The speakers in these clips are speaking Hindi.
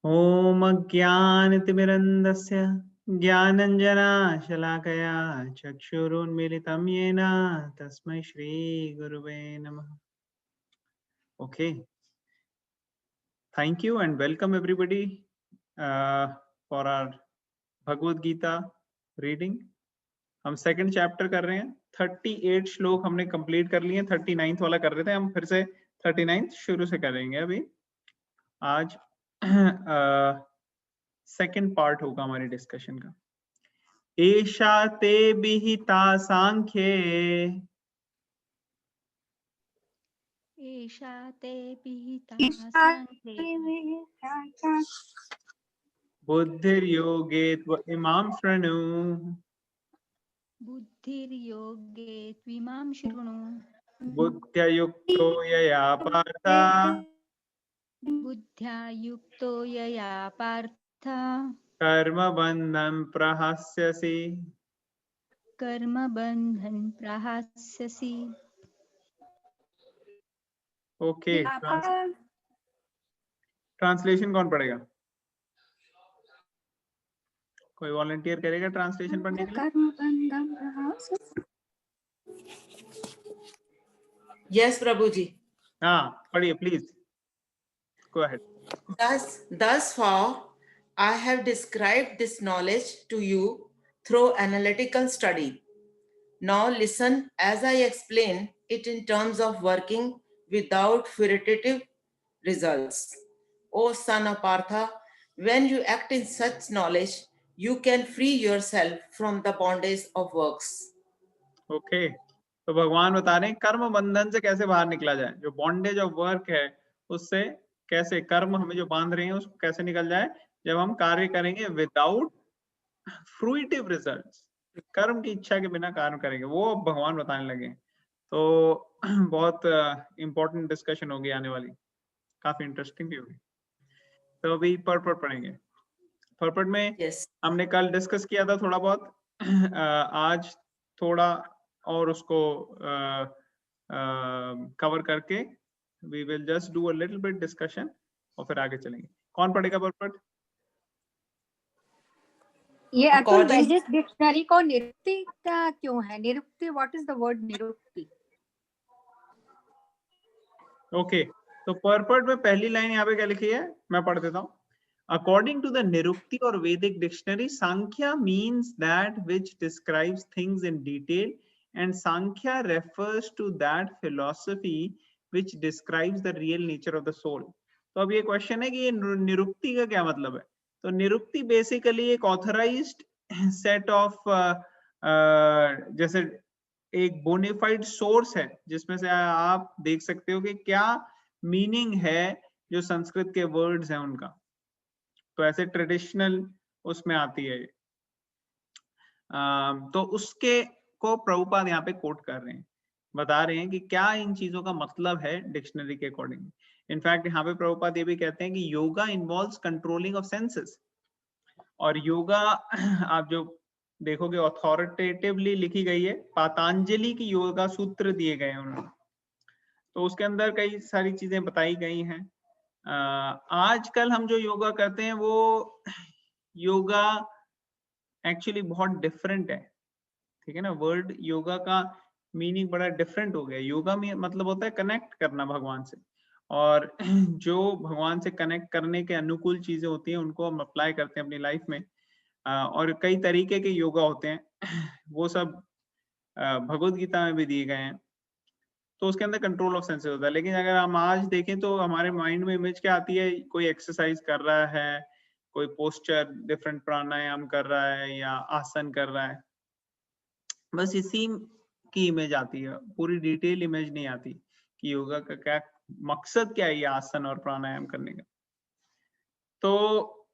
ॐ अज्ञानतिमिरन्धस्य ज्ञानञ्जनशलाकया चक्षुरुन्मीलितं येन तस्मै श्रीगुरुवे नमः. Okay, thank you and welcome everybody for our Bhagavad Gita reading. हम सेकंड चैप्टर कर रहे हैं. 38 श्लोक हमने कंप्लीट कर लिए. 39th वाला कर रहे थे, हम फिर से 39th शुरू से करेंगे. अभी आज सेकंड पार्ट होगा हमारे डिस्कशन का. एषा ते विहिता सांख्ये एषा ते विहिता सांख्ये बुद्धिर्योगे इमां शृणु. बुद्धिर्योगे त्विमां शृणु. बुद्ध्ययुक्तो यया पार्थ बुद्ध्या युक्तो यया पार्थ कर्मबन्धं प्रहास्यसि. कर्मबन्धं प्रहास्यसि. ओके, ट्रांसलेशन कौन पढ़ेगा? कोई वॉलंटियर करेगा ट्रांसलेशन पढ़ने के लिए? Yes, Prabhuji. हाँ, पढ़िए please. Go ahead. Thus far, I have described this knowledge to you through analytical study. Now listen as I explain it in terms of working without fruitive results. O son of Partha, when you act in such knowledge, you can free yourself from the bondage of works. Okay. तो भगवान बता रहे हैं कर्म बंधन से कैसे बाहर निकला जाए. जो बॉन्डेज ऑफ वर्क है उससे कैसे, कर्म हमें जो बांध रहे हैं उसको कैसे निकल जाए जब हम कार्य करेंगे विदाउट फ्रूटिव रिजल्ट्स. कर्म की इच्छा के बिना कार्य करेंगे, वो भगवान बताने लगे. तो बहुत इंपॉर्टेंट डिस्कशन होगी आने वाली, काफी इंटरेस्टिंग भी होगी. तो अभी पर्पट पढ़ेंगे. पर्पट में हमने कल डिस्कस किया था थोड़ा बहुत. आज थोड़ा और उसको कवर करके we will just do a little bit discussion और फिर आगे चलेंगे. कौन पढ़ेगा पर्पट? ये अतुल वैदिक डिक्शनरी को निरुक्ति का क्यों है? निरुक्ति, व्हाट इज द वर्ड निरुक्ति? ओके, तो पर्पट में पहली लाइन यहाँ पे क्या लिखी है मैं पढ़ देता हूँ. According to the Nirukti or Vedic dictionary, Sankhya means that which describes things in detail, and Sankhya refers to that philosophy which describes the real nature of the soul. तो अब ये क्वेश्चन है कि ये निरुक्ति का क्या मतलब है. तो निरुक्ति बेसिकली एक ऑथराइज्ड सेट ऑफ जैसे एक बोनेफाइड सोर्स है जिसमें से आप देख सकते हो कि क्या मीनिंग है जो संस्कृत के वर्ड्स हैं उनका. तो ऐसे ट्रेडिशनल उसमें आती है. तो उसके को प्रभुपाद यहाँ पे कोट कर रहे हैं, बता रहे हैं कि क्या इन चीजों का मतलब है डिक्शनरी के अकॉर्डिंग. इनफैक्ट यहाँ पे प्रभुपाद ये भी कहते हैं कि yoga involves controlling of senses. और योगा आप जो देखोगे ऑथोरिटेटिवली लिखी गई है, पातंजलि की योगा सूत्र दिए गए हैं उन्होंने. तो उसके अंदर कई सारी चीजें बताई गई हैं. आजकल हम जो योगा करते हैं वो योगा एक्चुअली बहुत डिफरेंट है. ठीक है ना. वर्ड योगा का मीनिंग बड़ा डिफरेंट हो गया. योगा में मतलब होता है कनेक्ट करना भगवान से, और जो भगवान से कनेक्ट करने के अनुकूल चीजें होती हैं उनको हम अप्लाई करते हैं अपनी लाइफ में. और कई तरीके के योगा होते हैं, वो सब भगवद गीता में भी दिए गए हैं. तो उसके अंदर कंट्रोल ऑफ सेंसेस होता है. लेकिन अगर हम आज देखें तो हमारे माइंड में इमेज क्या आती है, कोई एक्सरसाइज कर रहा है, कोई पोस्चर डिफरेंट प्राणायाम कर रहा है या आसन कर रहा है, बस इसी की इमेज आती है. पूरी डिटेल इमेज नहीं आती कि योगा का क्या मकसद क्या है ये आसन और प्राणायाम करने का. तो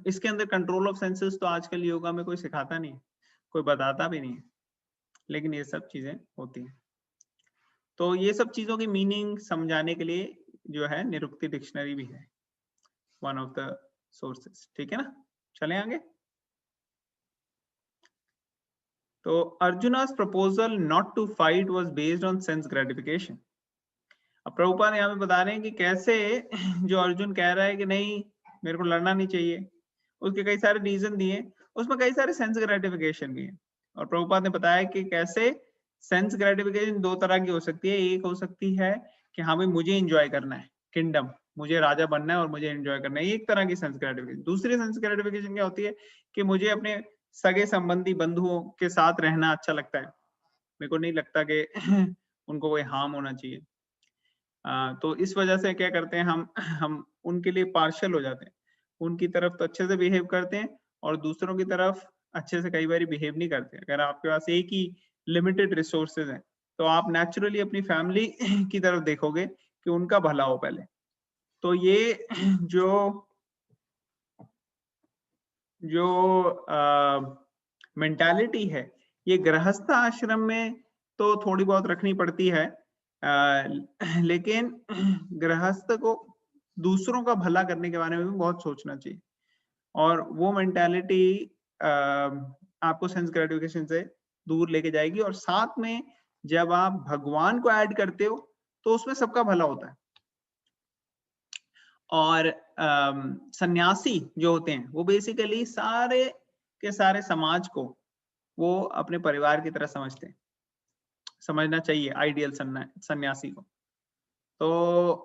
इसके अंदर कंट्रोल ऑफ सेंसेस तो आजकल योगा में कोई सिखाता नहीं है, कोई बताता भी नहीं है, लेकिन ये सब चीजें होती हैं. तो ये सब चीजों की मीनिंग समझाने के लिए जो है निरुक्ति डिक्शनरी भी है, वन ऑफ द सोर्सेस. ठीक है ना. चलें आगे. तो अर्जुना's proposal not to fight was based on sense gratification. अब प्रभुपाद यहाँ पे बता रहे हैं कि कैसे जो अर्जुन कह रहा है कि नहीं मेरे को लड़ना नहीं चाहिए। उसके कई सारे रीजन दिए, उसमें कई सारे सेंस ग्रेटिफिकेशन भी है। और प्रभुपाद ने बताया कि कैसे सेंस ग्रेटिफिकेशन दो तरह की हो सकती है। एक हो सकती है कि हाँ भाई मुझे एंजॉय करना है किंगडम, मुझे राजा बनना है और मुझे एंजॉय करना है, एक तरह की सेंस ग्रेटिफिकेशन। दूसरी सेंस ग्रेटिफिकेशन क्या होती है कि मुझे अपने सगे संबंधी बंधुओं के साथ रहना अच्छा लगता है, मेरे को नहीं लगता कि उनको कोई हार्म होना चाहिए। तो इस वजह से क्या करते हैं हम उनके लिए पार्शियल हो जाते हैं, उनकी तरफ तो अच्छे से बिहेव करते हैं और दूसरों की तरफ अच्छे से कई बार बिहेव नहीं करते। अगर आपके पास एक ही लिमिटेड रिसोर्सेज हैं तो आप नेचुरली अपनी फैमिली की तरफ देखोगे कि उनका भला हो पहले। तो ये जो मेंटालिटी है ये गृहस्थ आश्रम में तो थोड़ी बहुत रखनी पड़ती है, लेकिन गृहस्थ को दूसरों का भला करने के बारे में भी बहुत सोचना चाहिए। और वो मेंटालिटी आपको सेंस ग्रेटिफिकेशन से दूर लेके जाएगी। और साथ में जब आप भगवान को ऐड करते हो तो उसमें सबका भला होता है। और सन्यासी जो होते हैं वो बेसिकली सारे के सारे समाज को वो अपने परिवार की तरह समझते हैं, समझना चाहिए आइडियल सन्यासी को। तो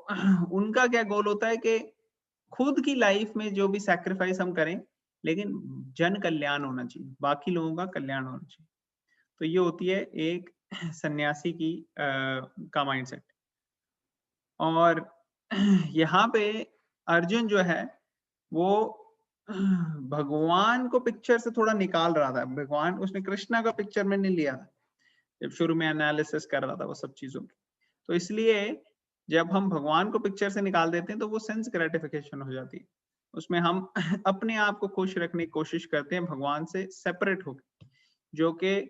उनका क्या गोल होता है कि खुद की लाइफ में जो भी सैक्रिफाइस हम करें लेकिन जन कल्याण होना चाहिए, बाकी लोगों का कल्याण होना चाहिए। तो ये होती है एक सन्यासी की का माइंडसेट। और यहाँ पे अर्जुन जो है वो भगवान को पिक्चर से थोड़ा निकाल रहा था। भगवान उसने कृष्णा का पिक्चर में नहीं लिया था जब शुरू में एनालिसिस कर रहा था वो सब चीजों की। तो इसलिए जब हम भगवान को पिक्चर से निकाल देते हैं तो वो सेंस ग्रेटिफिकेशन हो जाती है। उसमें हम अपने आप को खुश रखने की कोशिश करते हैं भगवान से सेपरेट होकर, जो कि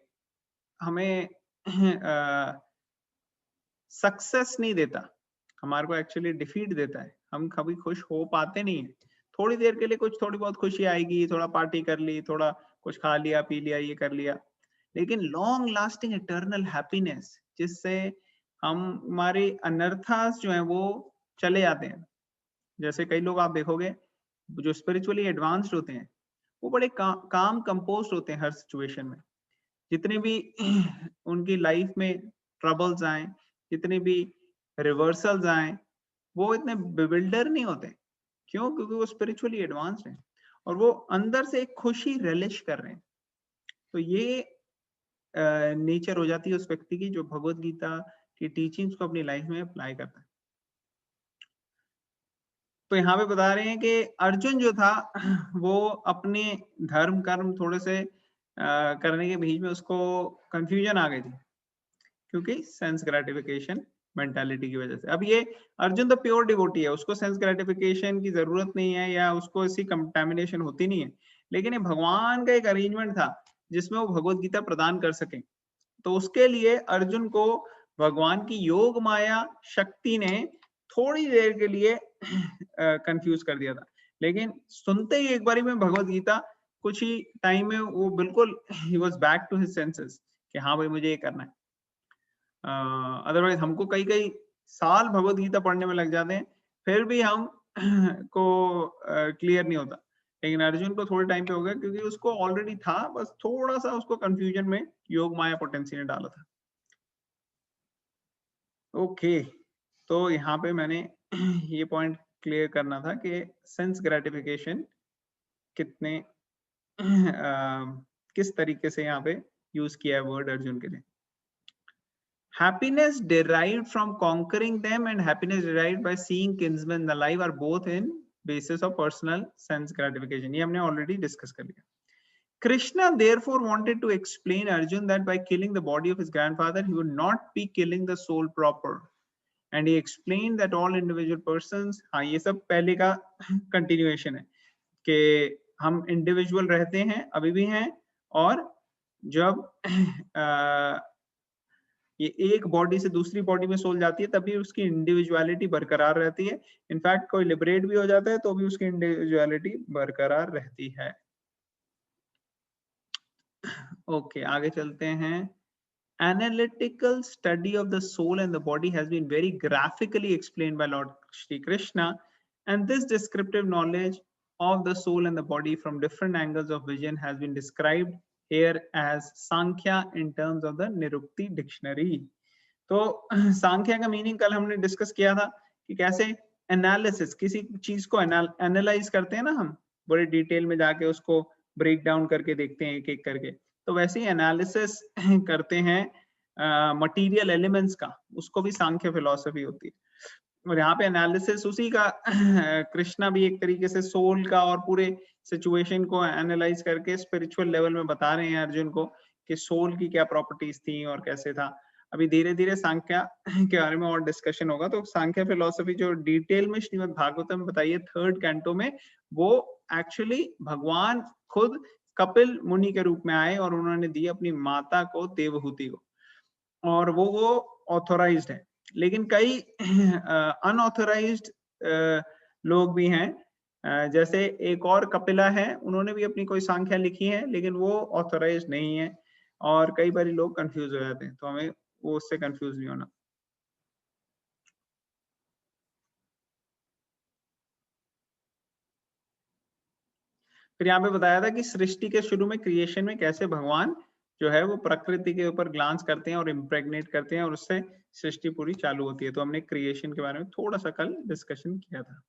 हमें सक्सेस नहीं देता, हमारे को एक्चुअली डिफीट देता है। हम कभी खुश हो पाते नहीं है। थोड़ी देर के लिए कुछ थोड़ी बहुत खुशी आएगी, थोड़ा पार्टी कर ली, थोड़ा कुछ खा लिया पी लिया ये कर लिया, लेकिन लॉन्ग लास्टिंग इटर्नल हैप्पीनेस जिससे हम हमारी अनर्थास जो है वो चले जाते हैं। जैसे कई लोग आप देखोगे जो स्पिरिचुअली एडवांस्ड होते हैं वो बड़े काम कंपोज्ड होते हैं हर सिचुएशन में। जितने भी उनकी लाइफ में ट्रबल्स आए, जितने भी रिवर्सल्स आए, वो इतने बिविल्डर नहीं होते। क्यों? क्योंकि वो स्पिरिचुअली एडवांस्ड हैं और वो अंदर से एक खुशी रिलिश कर रहे हैं। तो ये नेचर हो जाती है उस व्यक्ति की जो भगवत गीता की टीचिंग्स को अपनी लाइफ में अप्लाई करता है। तो यहाँ पे बता रहे हैं कि अर्जुन जो था वो अपने धर्म कर्म थोड़े से करने के बीच में उसको कंफ्यूजन आ गई थी क्योंकि सेंस ग्रेटिफिकेशन मेंटालिटी की वजह से। अब ये अर्जुन तो प्योर डिवोटी है, उसको सेंस ग्रेटिफिकेशन की जरूरत नहीं है या उसको ऐसी कंटामिनेशन होती नहीं है, लेकिन ये भगवान का एक अरेंजमेंट था जिसमें वो भगवत गीता प्रदान कर सके। तो उसके लिए अर्जुन को भगवान की योग माया शक्ति ने थोड़ी देर के लिए कंफ्यूज कर दिया था, लेकिन सुनते ही एक बारी में भगवत गीता कुछ ही टाइम में वो बिल्कुल ही was back to his senses कि हाँ भाई मुझे ये करना है। अदरवाइज हमको कई कई साल भगवत गीता पढ़ने में लग जाते हैं फिर भी हम को क्लियर नहीं होता, लेकिन अर्जुन को थोड़े टाइम पे हो गया क्योंकि उसको ऑलरेडी था, बस थोड़ा सा उसको कंफ्यूजन में योग माया पोटेंसी ने डाला था। ओके, तो यहाँ पे मैंने ये पॉइंट क्लियर करना था कि सेंस ग्रेटिफिकेशन कितने किस तरीके से यहाँ पे यूज किया है वर्ड अर्जुन के लिए। Happiness derived from conquering them and happiness derived by seeing kinsmen alive are both in basis of personal sense gratification. ये हमने already discuss कर लिया। Krishna therefore wanted to explain Arjun that by killing the body of his grandfather, he would not be killing the soul proper. And he explained that all individual persons, हाँ ये सब पहले का continuation है कि हम individual रहते हैं, अभी भी हैं, और जब ये एक बॉडी से दूसरी बॉडी में सोल जाती है तभी उसकी इंडिविजुअलिटी बरकरार रहती है। इनफैक्ट कोई लिबरेट भी हो जाता है तो भी उसकी इंडिविजुअलिटी बरकरार रहती है। ओके, आगे चलते हैं। Analytical study of the soul and the body has been very graphically explained by Lord Shri Krishna, and this descriptive knowledge of the soul and the body from different angles of vision has been described here as Sankhya in terms of the Nirukti dictionary. तो सांख्या का मीनिंग कल हमने डिस्कस किया था कि कैसे एनालिसिस, किसी चीज को एनालाइज करते हैं ना हम, बड़े डिटेल में जाके उसको ब्रेक डाउन करके देखते हैं एक एक करके, तो वैसे ही एनालिसिस करते हैं मटेरियल एलिमेंट्स का, उसको भी सांख्य फिलॉसफी होती है। और यहाँ पे एनालिसिस उसी का कृष्णा भी एक तरीके से सोल का और पूरे सिचुएशन को एनालाइज करके स्पिरिचुअल लेवल में बता रहे हैं अर्जुन को कि सोल की क्या प्रॉपर्टीज थी और कैसे था। अभी धीरे धीरे सांख्या के बारे में और डिस्कशन होगा। तो सांख्या फिलॉसफी जो डिटेल में श्रीमद् भागवतम में बताइए 3rd कैंटो में, वो एक्चुअली भगवान खुद कपिल मुनि के रूप में आए और उन्होंने दी अपनी माता को, देवहूति को, और वो ऑथोराइज्ड है। लेकिन कई अनऑथोराइज्ड लोग भी हैं, जैसे एक और कपिला है, उन्होंने भी अपनी कोई सांख्या लिखी है लेकिन वो ऑथोराइज्ड नहीं है, और कई बार लोग कंफ्यूज हो जाते हैं, तो हमें वो उससे कंफ्यूज नहीं होना। फिर यहाँ पे बताया था कि सृष्टि के शुरू में, क्रिएशन में, कैसे भगवान जो है वो प्रकृति के ऊपर ग्लांस करते हैं और इम्प्रेग्नेट करते हैं और उससे सृष्टि पूरी चालू होती है। तो हमने क्रिएशन के बारे में थोड़ा सा कल डिस्कशन किया था।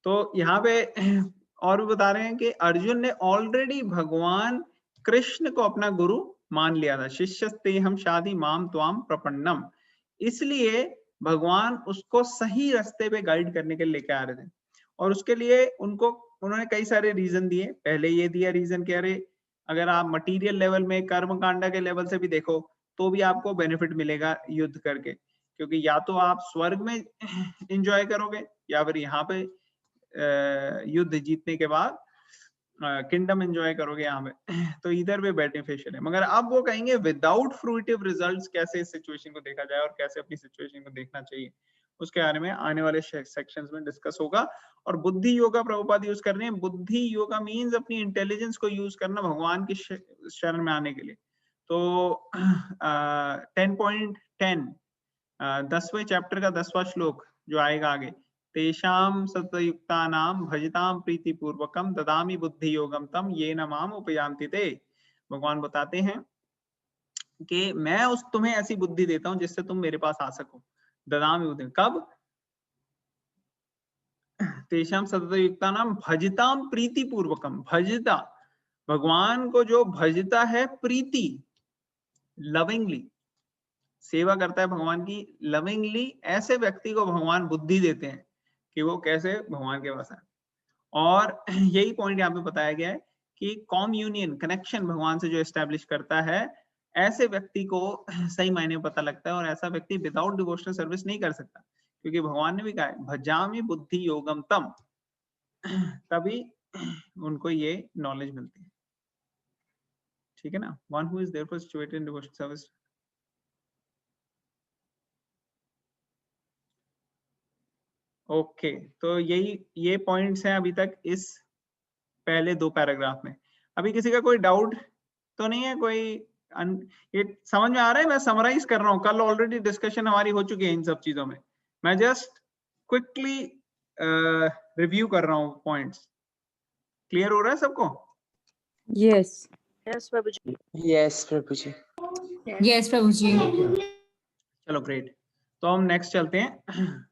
तो यहाँ पे और भी बता रहे हैं कि अर्जुन ने ऑलरेडी भगवान कृष्ण को अपना गुरु मान लिया था। शिष्यस्ते हम शादी माम त्वाम प्रपन्नम, इसलिए भगवान उसको सही रास्ते पे गाइड करने के लिए लेके आ रहे थे। और उसके लिए उन्होंने कई सारे रीजन दिए। पहले ये दिया रीजन कि अरे अगर आप मटीरियल लेवल में, कर्म कांडा के लेवल से भी देखो तो भी आपको बेनिफिट मिलेगा युद्ध करके, क्योंकि या तो आप स्वर्ग में एंजॉय करोगे या फिर यहाँ पे युद्ध जीतने के बाद किंगडम एंजॉय करोगे यहाँ पे। तो इधर भी बेनिफिशियल है। मगर अब वो कहेंगे विदाउट फ्रूटिव रिजल्ट्स कैसे इस सिचुएशन को देखा जाए और कैसे अपनी सिचुएशन को देखना चाहिए, उसके बारे में आने वाले सेक्शंस में डिस्कस होगा। और बुद्धि योगा प्रभुपाद यूज कर रहे हैं। बुद्धि योगा मीन्स अपनी इंटेलिजेंस को यूज करना भगवान की शरण में आने के लिए। तो 10.10 10वें चैप्टर का 10वां श्लोक जो आएगा आगे, तेषाम सतयुक्तानाम भजताम प्रीति पूर्वकम ददामि बुद्धि योगम तम ये न माम उपयान्ति ते। भगवान बताते हैं कि मैं तुम्हें ऐसी बुद्धि देता हूं जिससे तुम मेरे पास आ सको। ददामि बुद्धि, कब? तेषाम सतयुक्तानाम भजताम प्रीति पूर्वकम। भजता, भगवान को जो भजता है, प्रीति, लविंगली सेवा करता है भगवान की, लविंगली, ऐसे व्यक्ति को भगवान बुद्धि देते हैं कि वो कैसे भगवान के पास आए। और यही पॉइंट यहाँ पे बताया गया है कि कॉम्यूनियन, कनेक्शन भगवान से जो एस्टेब्लिश करता है, ऐसे व्यक्ति को सही मायने में पता लगता है। और ऐसा व्यक्ति विदाउट डिवोशनल सर्विस नहीं कर सकता, क्योंकि भगवान ने भी कहा है भजामि बुद्धि योगम तम, तभी उनको ये नॉलेज मिलती है। ठीक है ना? One who is therefore situated in devotional service. Okay, तो ये पॉइंट्स हैं अभी तक इस पहले 2 पैराग्राफ में। अभी किसी का कोई डाउट तो नहीं है? कोई ये समझ में आ रहा है? मैं समराइज कर रहा हूँ, कल ऑलरेडी डिस्कशन हमारी हो चुकी है इन सब चीजों में। मैं जस्ट क्विकली रिव्यू कर रहा हूँ पॉइंट्स। क्लियर हो रहा है सबको? यस यस प्रभु जी। यस प्रभु जी। यस प्रभु जी। चलो ग्रेट, तो हम नेक्स्ट चलते हैं।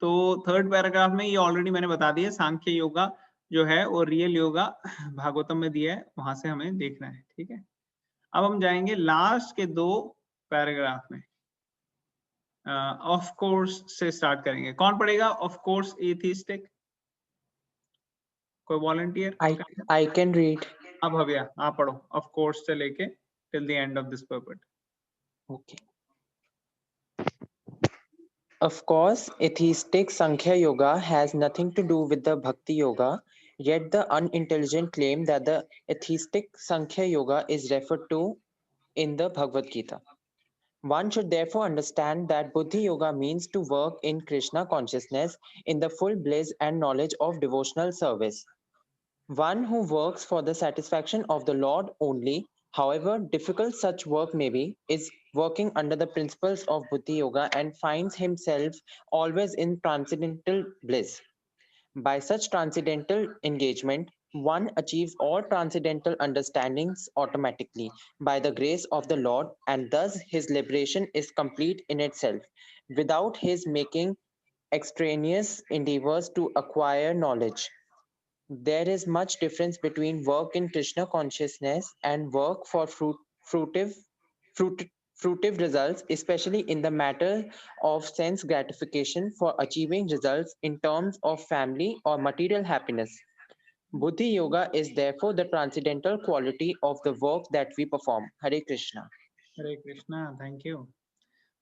तो 3rd पैराग्राफ में ये ऑलरेडी मैंने बता दिया, सांख्य योगा जो है वो रियल योगा भागवतम में दिया है, वहां से हमें देखना है। ठीक है, अब हम जाएंगे लास्ट के 2 पैराग्राफ में। ऑफ कोर्स से स्टार्ट करेंगे। कौन पढ़ेगा ऑफ कोर्स एथिस्टिक? कोई वॉलंटियर? I can read. अब भव्या आप पढ़ो ऑफ कोर्स से लेके till the end of this पर्पट। Okay. Of course, atheistic Sankhya Yoga has nothing to do with the Bhakti Yoga, yet the unintelligent claim that the atheistic Sankhya Yoga is referred to in the Bhagavad Gita. One should therefore understand that Buddhi Yoga means to work in Krishna consciousness in the full bliss and knowledge of devotional service. One who works for the satisfaction of the Lord only However difficult such work may be, is working under the principles of Buddhi Yoga and finds himself always in transcendental bliss. By such transcendental engagement, one achieves all transcendental understandings automatically by the grace of the Lord, and thus his liberation is complete in itself, without his making extraneous endeavors to acquire knowledge. There is much difference between work in Krishna consciousness and work for fruitive, fruit, fruitive results, especially in the matter of sense gratification for achieving results in terms of family or material happiness. Buddhi Yoga is therefore the transcendental quality of the work that we perform. Hare Krishna. Hare Krishna, thank you.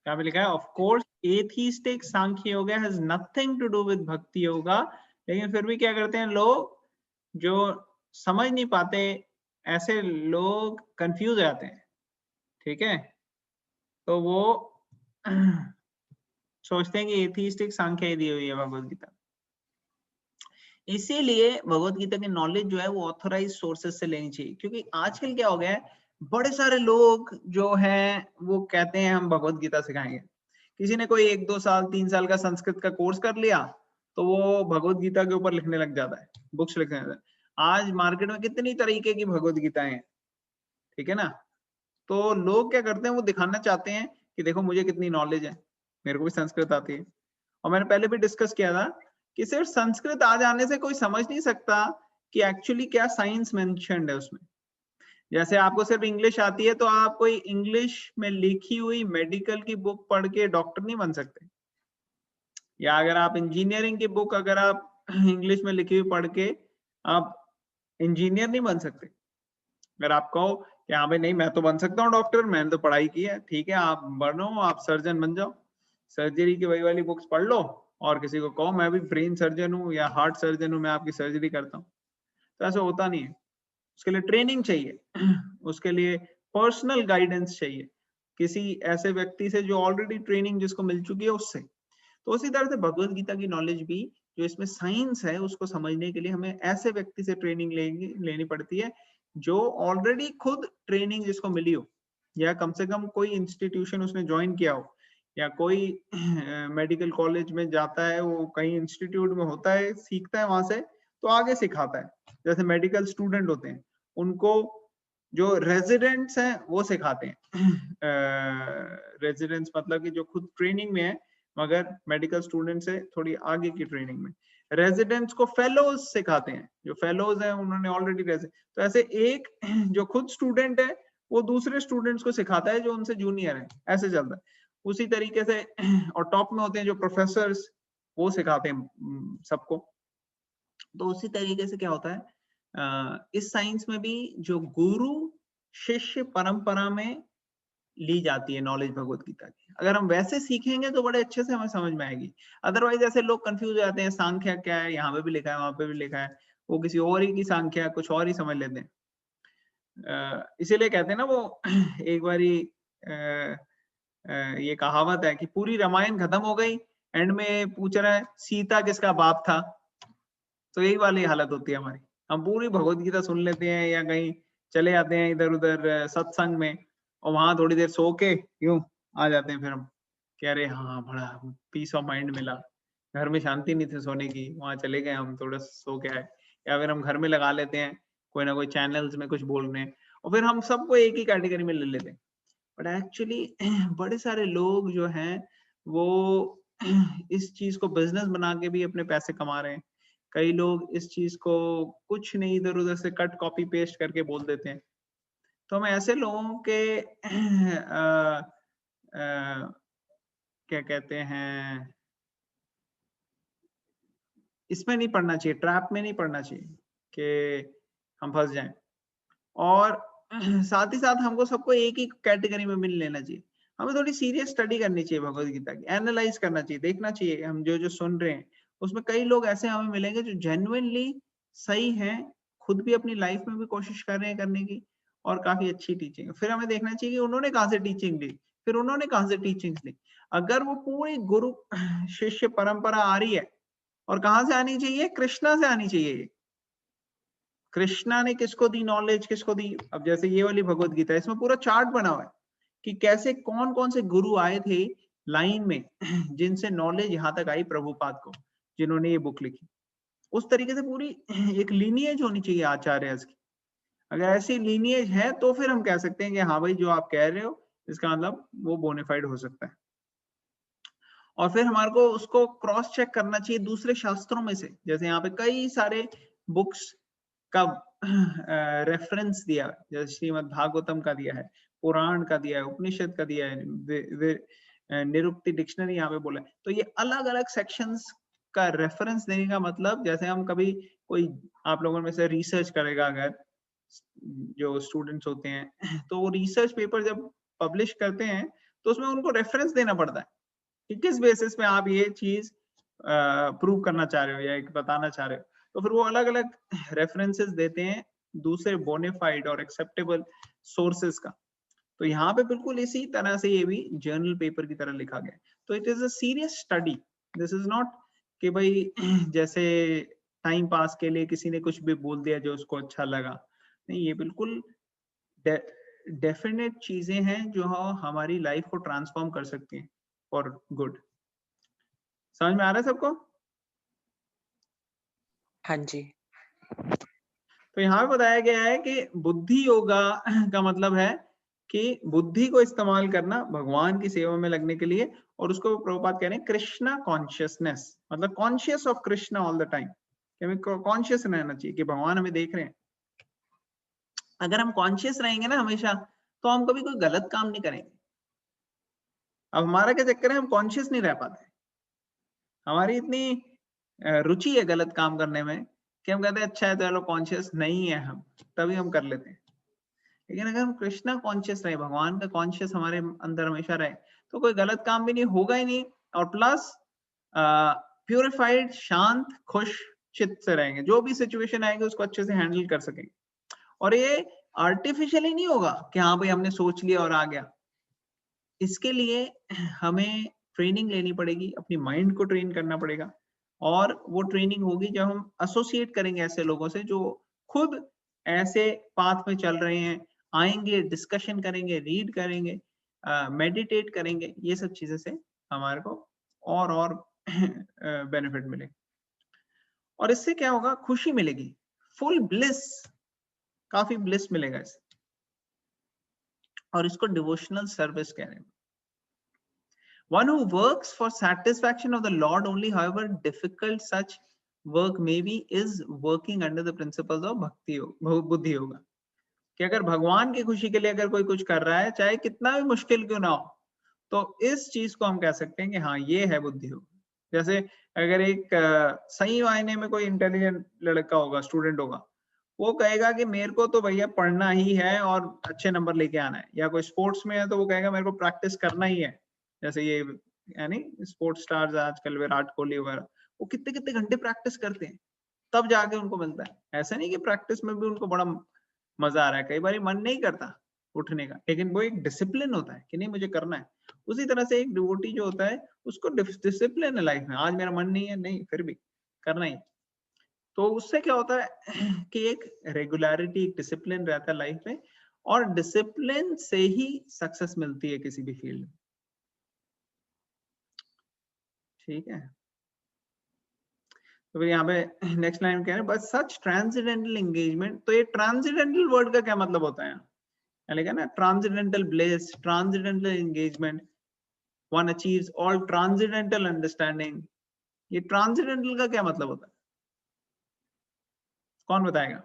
क्या भी लिखा है? Of course atheistic Sankhya yoga has nothing to do with bhakti yoga, लेकिन फिर भी क्या करते हैं लोग जो समझ नहीं पाते, ऐसे लोग कंफ्यूज हो जाते हैं, ठीक है? तो वो सोचते हैं कि एथिस्टिक सांख्य दी हुई है भगवत गीता। इसीलिए भगवत गीता की नॉलेज जो है वो ऑथराइज सोर्सेस से लेनी चाहिए, क्योंकि आजकल क्या हो गया है, बड़े सारे लोग जो हैं वो कहते हैं हम भगवत गीता सिखाएंगे। किसी ने कोई 1-2 साल 3 साल का संस्कृत का कोर्स कर लिया तो वो भगवत गीता के ऊपर लिखने लग जाता है, बुक्स लिखने लग जाता है। आज मार्केट में कितनी तरीके की भगवत गीताएं हैं, ठीक है ना? तो लोग क्या करते हैं, वो दिखाना चाहते हैं कि देखो मुझे कितनी नॉलेज है, मेरे को भी संस्कृत आती है। और मैंने पहले भी डिस्कस किया था कि सिर्फ संस्कृत आ जाने से कोई समझ नहीं सकता कि एक्चुअली क्या साइंस मेंशन्ड है उसमें। जैसे आपको सिर्फ इंग्लिश आती है तो आप कोई इंग्लिश में लिखी हुई मेडिकल की बुक पढ़ के डॉक्टर नहीं बन सकते, या अगर आप इंजीनियरिंग की बुक अगर आप इंग्लिश में लिखी हुई पढ़ के आप इंजीनियर नहीं बन सकते। अगर आप कहो कि हाँ भाई नहीं मैं तो बन सकता हूँ डॉक्टर, मैंने तो पढ़ाई की है, ठीक है आप बनो, आप सर्जन बन जाओ, सर्जरी की वही वाली बुक्स पढ़ लो और किसी को कहो मैं भी ब्रेन सर्जन हूँ या हार्ट सर्जन हूँ, मैं आपकी सर्जरी करता हूँ, तो ऐसा होता नहीं है। उसके लिए ट्रेनिंग चाहिए, उसके लिए पर्सनल गाइडेंस चाहिए किसी ऐसे व्यक्ति से जो ऑलरेडी ट्रेनिंग जिसको मिल चुकी है उससे। तो उसी तरह से भगवत गीता की नॉलेज भी जो इसमें साइंस है उसको समझने के लिए हमें ऐसे व्यक्ति से ट्रेनिंग लेनी पड़ती है जो ऑलरेडी खुद ट्रेनिंग जिसको मिली हो, या कम से कम कोई इंस्टीट्यूशन उसने ज्वाइन किया हो, या कोई मेडिकल कॉलेज में जाता है, वो कहीं इंस्टीट्यूट में होता है, सीखता है वहां से तो आगे सिखाता है। जैसे मेडिकल स्टूडेंट होते हैं उनको जो रेजिडेंट्स हैं वो सिखाते हैं। रेजिडेंट्स मतलब कि जो खुद ट्रेनिंग में है मगर मेडिकल स्टूडेंट से थोड़ी आगे की ट्रेनिंग में। रेजिडेंट्स को फेलोज सिखाते हैं, जो फेलोज हैं उन्होंने ऑलरेडी तो ऐसे एक जो खुद स्टूडेंट है वो दूसरे स्टूडेंट्स को सिखाता है जो उनसे जूनियर है, ऐसे चलता है। उसी तरीके से और टॉप में होते हैं जो प्रोफेसर्स, वो सिखाते हैं सबको। तो उसी तरीके से क्या होता है इस साइंस में भी जो गुरु शिष्य परंपरा में ली जाती है नॉलेज भगवत गीता की, अगर हम वैसे सीखेंगे तो बड़े अच्छे से हमें समझ में आएगी। अदरवाइज ऐसे लोग कंफ्यूज हो जाते हैं, सांख्या क्या है, यहाँ पे भी लिखा है वहां पे भी लिखा है, वो किसी और ही की सांख्या कुछ और ही समझ लेते हैं। इसीलिए कहते हैं ना वो एक बारी ये कहावत है कि पूरी रामायण खत्म हो गई, एंड में पूछ रहा है सीता किसका बाप था। तो यही वाली हालत होती है हमारी, हम पूरी भगवत गीता सुन लेते हैं या कहीं चले जाते हैं इधर उधर सत्संग में और वहां थोड़ी देर सो के यूं आ जाते हैं, फिर हम कह रहे हाँ बड़ा पीस ऑफ माइंड मिला, घर में शांति नहीं थी सोने की, वहां चले गए हम थोड़ा सो के आए। या फिर हम घर में लगा लेते हैं कोई ना कोई चैनल्स में कुछ बोल रहे हैं और फिर हम सबको एक ही कैटेगरी में ले लेते हैं। बट एक्चुअली बड़े सारे लोग जो हैं वो इस चीज को बिजनेस बना के भी अपने पैसे कमा रहे हैं। कई लोग इस चीज को कुछ नहीं इधर उधर से कट कॉपी पेस्ट करके बोल देते हैं। तो हमें ऐसे लोगों के क्या कहते हैं, इसमें नहीं पड़ना चाहिए, ट्रैप में नहीं पड़ना चाहिए कि हम फंस जाएं। और साथ ही साथ हमको सबको एक ही कैटेगरी में मिल लेना चाहिए। हमें थोड़ी सीरियस स्टडी करनी चाहिए भगवत गीता की, एनालाइज करना चाहिए, देखना चाहिए हम जो जो सुन रहे हैं उसमें कई लोग ऐसे हमें मिलेंगे जो जेन्युइनली सही हैं, खुद भी अपनी लाइफ में भी कोशिश कर रहे हैं करने की और काफी अच्छी टीचिंग है। फिर हमें देखना चाहिए कि उन्होंने कहाँ से टीचिंग ली, फिर उन्होंने कहाँ से टीचिंग ली। अगर वो पूरी गुरु शिष्य परंपरा आ रही है, और कहाँ से आनी चाहिए, कृष्णा से आनी चाहिए, कृष्णा ने किसको दी नॉलेज, किसको दी? अब जैसे ये वाली भगवत गीता, इसमें पूरा चार्ट बना हुआ है कि कैसे कौन कौन से गुरु आए थे लाइन में जिनसे नॉलेज यहाँ तक आई प्रभुपाद को, जिन्होंने ये बुक लिखी। उस तरीके से पूरी एक लीनिएज होनी चाहिए आचार्यस की। अगर ऐसी लीनिएज है तो फिर हम कह सकते हैं कि हाँ भाई जो आप कह रहे हो इसका मतलब वो बोनाफाइड हो सकता है। और फिर हमारे को उसको क्रॉस चेक करना चाहिए दूसरे शास्त्रों में से। जैसे यहाँ पे कई सारे बुक्स का रेफरेंस दिया है, जैसे श्रीमद् भागवतम का दिया है, पुराण का दिया है, उपनिषद का दिया है, निरुक्ति डिक्शनरी यहाँ पे बोला है। तो ये अलग अलग सेक्शंस का रेफरेंस देने का मतलब, जैसे हम कभी कोई आप लोगों में से रिसर्च करेगा अगर जो स्टूडेंट्स होते हैं तो वो रिसर्च पेपर जब पब्लिश करते हैं तो उसमें उनको रेफरेंस देना पड़ता है कि किस बेसिस पे आप ये चीज प्रूव करना चाह रहे हो या एक बताना चाह रहे हो। तो फिर वो अलग अलग रेफरेंसेस देते हैं दूसरे बोनाफाइड और एक्सेप्टेबल सोर्सेस का। तो यहाँ पे बिल्कुल इसी तरह से ये भी जर्नल पेपर की तरह लिखा गया है। तो it is a serious study, this is not कि भाई जैसे टाइम पास के लिए किसी ने कुछ भी बोल दिया जो उसको अच्छा लगा, नहीं, ये बिल्कुल डेफिनेट चीजें हैं जो हमारी लाइफ को ट्रांसफॉर्म कर सकती हैं फॉर गुड। समझ में आ रहा है सबको? हाँ जी। तो यहाँ पे बताया गया है कि बुद्धि योगा का मतलब है कि बुद्धि को इस्तेमाल करना भगवान की सेवा में लगने के लिए, और उसको प्रभुपाद कह रहे हैं कृष्णा कॉन्शियसनेस, मतलब conscious of Krishna all the time. हमें कॉन्शियस रहना चाहिए कि भगवान हमें देख रहे हैं। अगर हम कॉन्शियस रहेंगे ना हमेशा, तो हम कभी कोई गलत काम नहीं करेंगे। अब हमारा क्या चक्कर है, हम कॉन्शियस नहीं रह पाते। हमारी इतनी रुचि है गलत काम करने में कि हम कहते हैं अच्छा है तो चलो कॉन्शियस नहीं है हम, तभी हम कर लेते हैं। लेकिन अगर हम कृष्णा कॉन्शियस रहे, भगवान का कॉन्शियस हमारे अंदर हमेशा रहे, तो कोई गलत काम भी नहीं होगा ही नहीं, और प्लस प्यूरिफाइड, शांत, खुश चित्त से रहेंगे। जो भी सिचुएशन आएगी उसको अच्छे से हैंडल कर सकेंगे। और ये आर्टिफिशियली नहीं होगा कि हाँ भाई हमने सोच लिया और आ गया। इसके लिए हमें ट्रेनिंग लेनी पड़ेगी, अपनी माइंड को ट्रेन करना पड़ेगा। और वो ट्रेनिंग होगी जब हम एसोसिएट करेंगे ऐसे लोगों से जो खुद ऐसे पाथ में चल रहे हैं, आएंगे, डिस्कशन करेंगे, रीड करेंगे, मेडिटेट करेंगे। ये सब चीजें से हमारे को और बेनिफिट मिलेगा। और इससे क्या होगा, खुशी मिलेगी, फुल ब्लिस, काफी ब्लिस मिलेगा इससे। और इसको डिवोशनल सर्विस कह रहे हैं। One who works for satisfaction of the Lord only, however difficult such work may be, is working under the principles of bhakti yoga, बुद्धि योगा। कि अगर भगवान की खुशी के लिए अगर कोई कुछ कर रहा है, चाहे कितना भी मुश्किल क्यों ना हो, तो इस चीज को हम कह सकते हैं कि हाँ ये है बुद्धि योग। जैसे अगर एक सही मायने में कोई इंटेलिजेंट लड़का होगा, स्टूडेंट होगा, वो कहेगा कि मेरे को तो भैया पढ़ना ही है और अच्छे नंबर लेके आना है। या कोई स्पोर्ट्स में है तो वो कहेगा मेरे को प्रैक्टिस करना ही है। जैसे ये यानी स्पोर्ट्स स्टार्स आजकल विराट कोहली वगैरह, वो कितने कितने घंटे प्रैक्टिस करते हैं, तब जाके उनको मिलता है। ऐसा नहीं कि प्रैक्टिस में भी उनको बड़ा मजा आ रहा है, कई बार मन नहीं करता उठने का, लेकिन वो एक डिसिप्लिन होता है कि नहीं मुझे करना है। उसी तरह से एक डिवोटी जो होता है उसको डिसिप्लिन है लाइफ में, आज मेरा मन नहीं है, नहीं फिर भी करना ही। तो उससे क्या होता है कि एक रेगुलरिटी, एक डिसिप्लिन रहता है लाइफ में, और डिसिप्लिन से ही सक्सेस मिलती है किसी भी फील्ड में। ठीक है, तो फिर यहाँ पे नेक्स्ट लाइन कह रहे हैं बट सच ट्रांसेंडेंटल एंगेजमेंट। तो ये ट्रांसेंडेंटल वर्ड का क्या मतलब होता है? लिखा ना transcendental bliss, transcendental engagement, one achieves all transcendental understanding. ये ट्रांसेंडेंटल का क्या मतलब होता है, कौन बताएगा?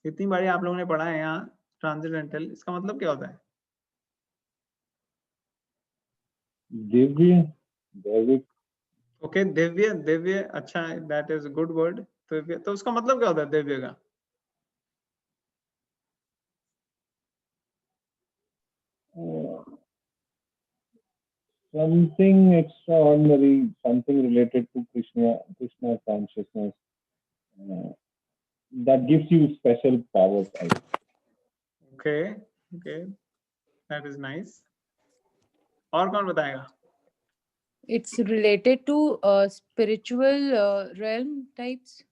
इतनी बारी आप लोगों ने पढ़ा है यहाँ ट्रांसेंडेंटल, इसका मतलब क्या होता है? दिव्य, दैविक। ओके, दिव्य, दिव्य, अच्छा, that is good word. Divya, तो उसका मतलब क्या होता है दिव्य का? Something extraordinary, something related to Krishna consciousness that gives you special powers. Okay, okay, that is nice. और कौन बताएगा? It's related to spiritual realm types.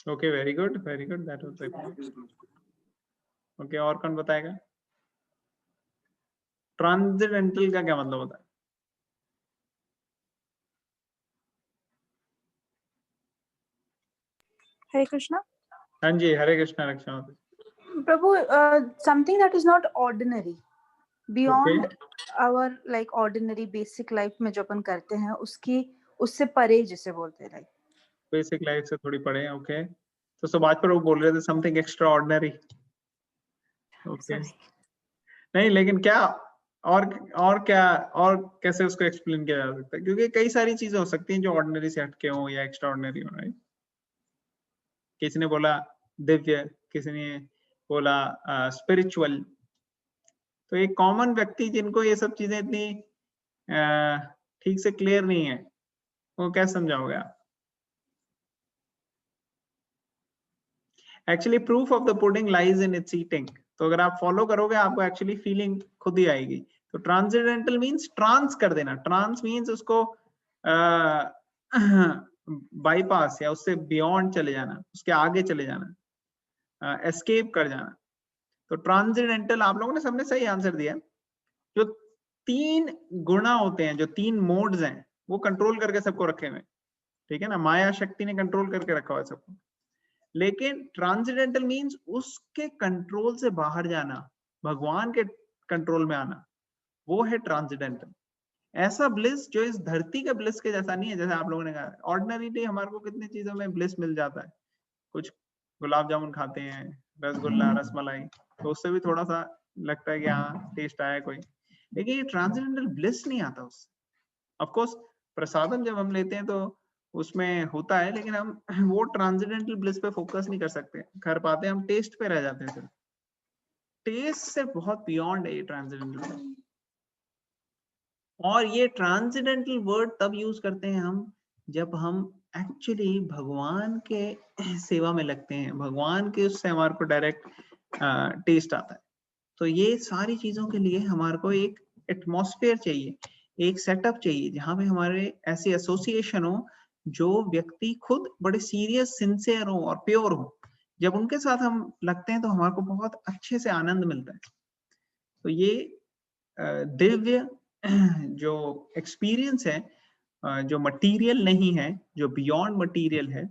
Okay, very good, that was very good. Okay, और कौन बताएगा? ट्रांसेंडेंटल का क्या मतलब होता है? Hare Krishna. हाँ जी, हरे कृष्णा रक्षा। Prabhu, something that is not ordinary, beyond our like ordinary basic life में जो अपन करते हैं उसकी उससे परे जिसे बोलते हैं, like बेसिक लाइफ से थोड़ी पढ़े। ओके, तो सुभाष पर वो बोल रहे थे समथिंग एक्स्ट्रा ऑर्डिनरी। ओके, नहीं लेकिन क्या और क्या और कैसे उसको एक्सप्लेन किया जा सकता है, क्योंकि कई सारी चीजें हो सकती हैं जो ऑर्डिनरी से हटके हो या एक्स्ट्रा ऑर्डिनरी हो, राइट? किसी ने बोला दिव्य, किसी ने बोला स्पिरिचुअल। तो एक कॉमन व्यक्ति जिनको ये सब चीजें इतनी ठीक से क्लियर नहीं है, वो कैसे समझाओगे आप? Actually proof of the pudding lies in its eating. तो अगर आप फॉलो करोगे आपको एक्चुअली फीलिंग खुद ही आएगी। तो ट्रांसेंडेंटल मींस ट्रांस कर देना। ट्रांस मींस उसको बाईपास या उससे बियॉन्ड चले जाना, उसके आगे चले जाना, एस्केप कर जाना। तो ट्रांसेंडेंटल आप लोगों ने सबने सही आंसर दिया। जो 3 गुणा होते हैं, जो 3 मोड्स हैं, वो कंट्रोल करके सबको रखे हुए, ठीक है ना? माया शक्ति ने कंट्रोल करके रखा हुआ है सबको। लेकिन ट्रांसेंडेंटल मींस उसके कंट्रोल से बाहर जाना, भगवान के कंट्रोल में आना, वो है ट्रांसेंडेंटल। ऐसा ब्लिस जो इस धरती के ब्लिस के जैसा नहीं है। जैसे आप लोगों ने कहा ऑर्डिनरी डे हमारे को कितनी चीजों में ब्लिस मिल जाता है, कुछ गुलाब जामुन खाते हैं, रसगुल्ला, रसमलाई, तो उससे भी थोड़ा सा लगता है कि हाँ टेस्ट आया कोई। लेकिन ये ट्रांसेंडेंटल ब्लिस नहीं आता उससे। ऑफ कोर्स प्रसादम जब हम लेते हैं तो उसमें होता है, लेकिन हम वो ट्रांसेंडेंटल ब्लिस पे फोकस नहीं कर पाते, हम टेस्ट पे रह जाते हैं। सिर्फ टेस्ट से बहुत बियॉन्ड है ये ट्रांसेंडेंटल। और ये ट्रांसेंडेंटल वर्ड तब यूज करते हैं हम जब हम एक्चुअली भगवान के सेवा में लगते हैं, भगवान के उससे हमारे को डायरेक्ट टेस्ट आता है। तो ये सारी चीजों के लिए हमारे को एक एटमॉस्फेयर चाहिए, एक सेटअप चाहिए जहां पे हमारे ऐसी एसोसिएशन हो जो व्यक्ति खुद बड़े सीरियस, सिंसियर हो और प्योर हो। जब उनके साथ हम लगते हैं तो हमारे को बहुत अच्छे से आनंद मिलता है। तो ये दिव्य जो एक्सपीरियंस है, जो मटीरियल नहीं है, जो बियॉन्ड मटीरियल है,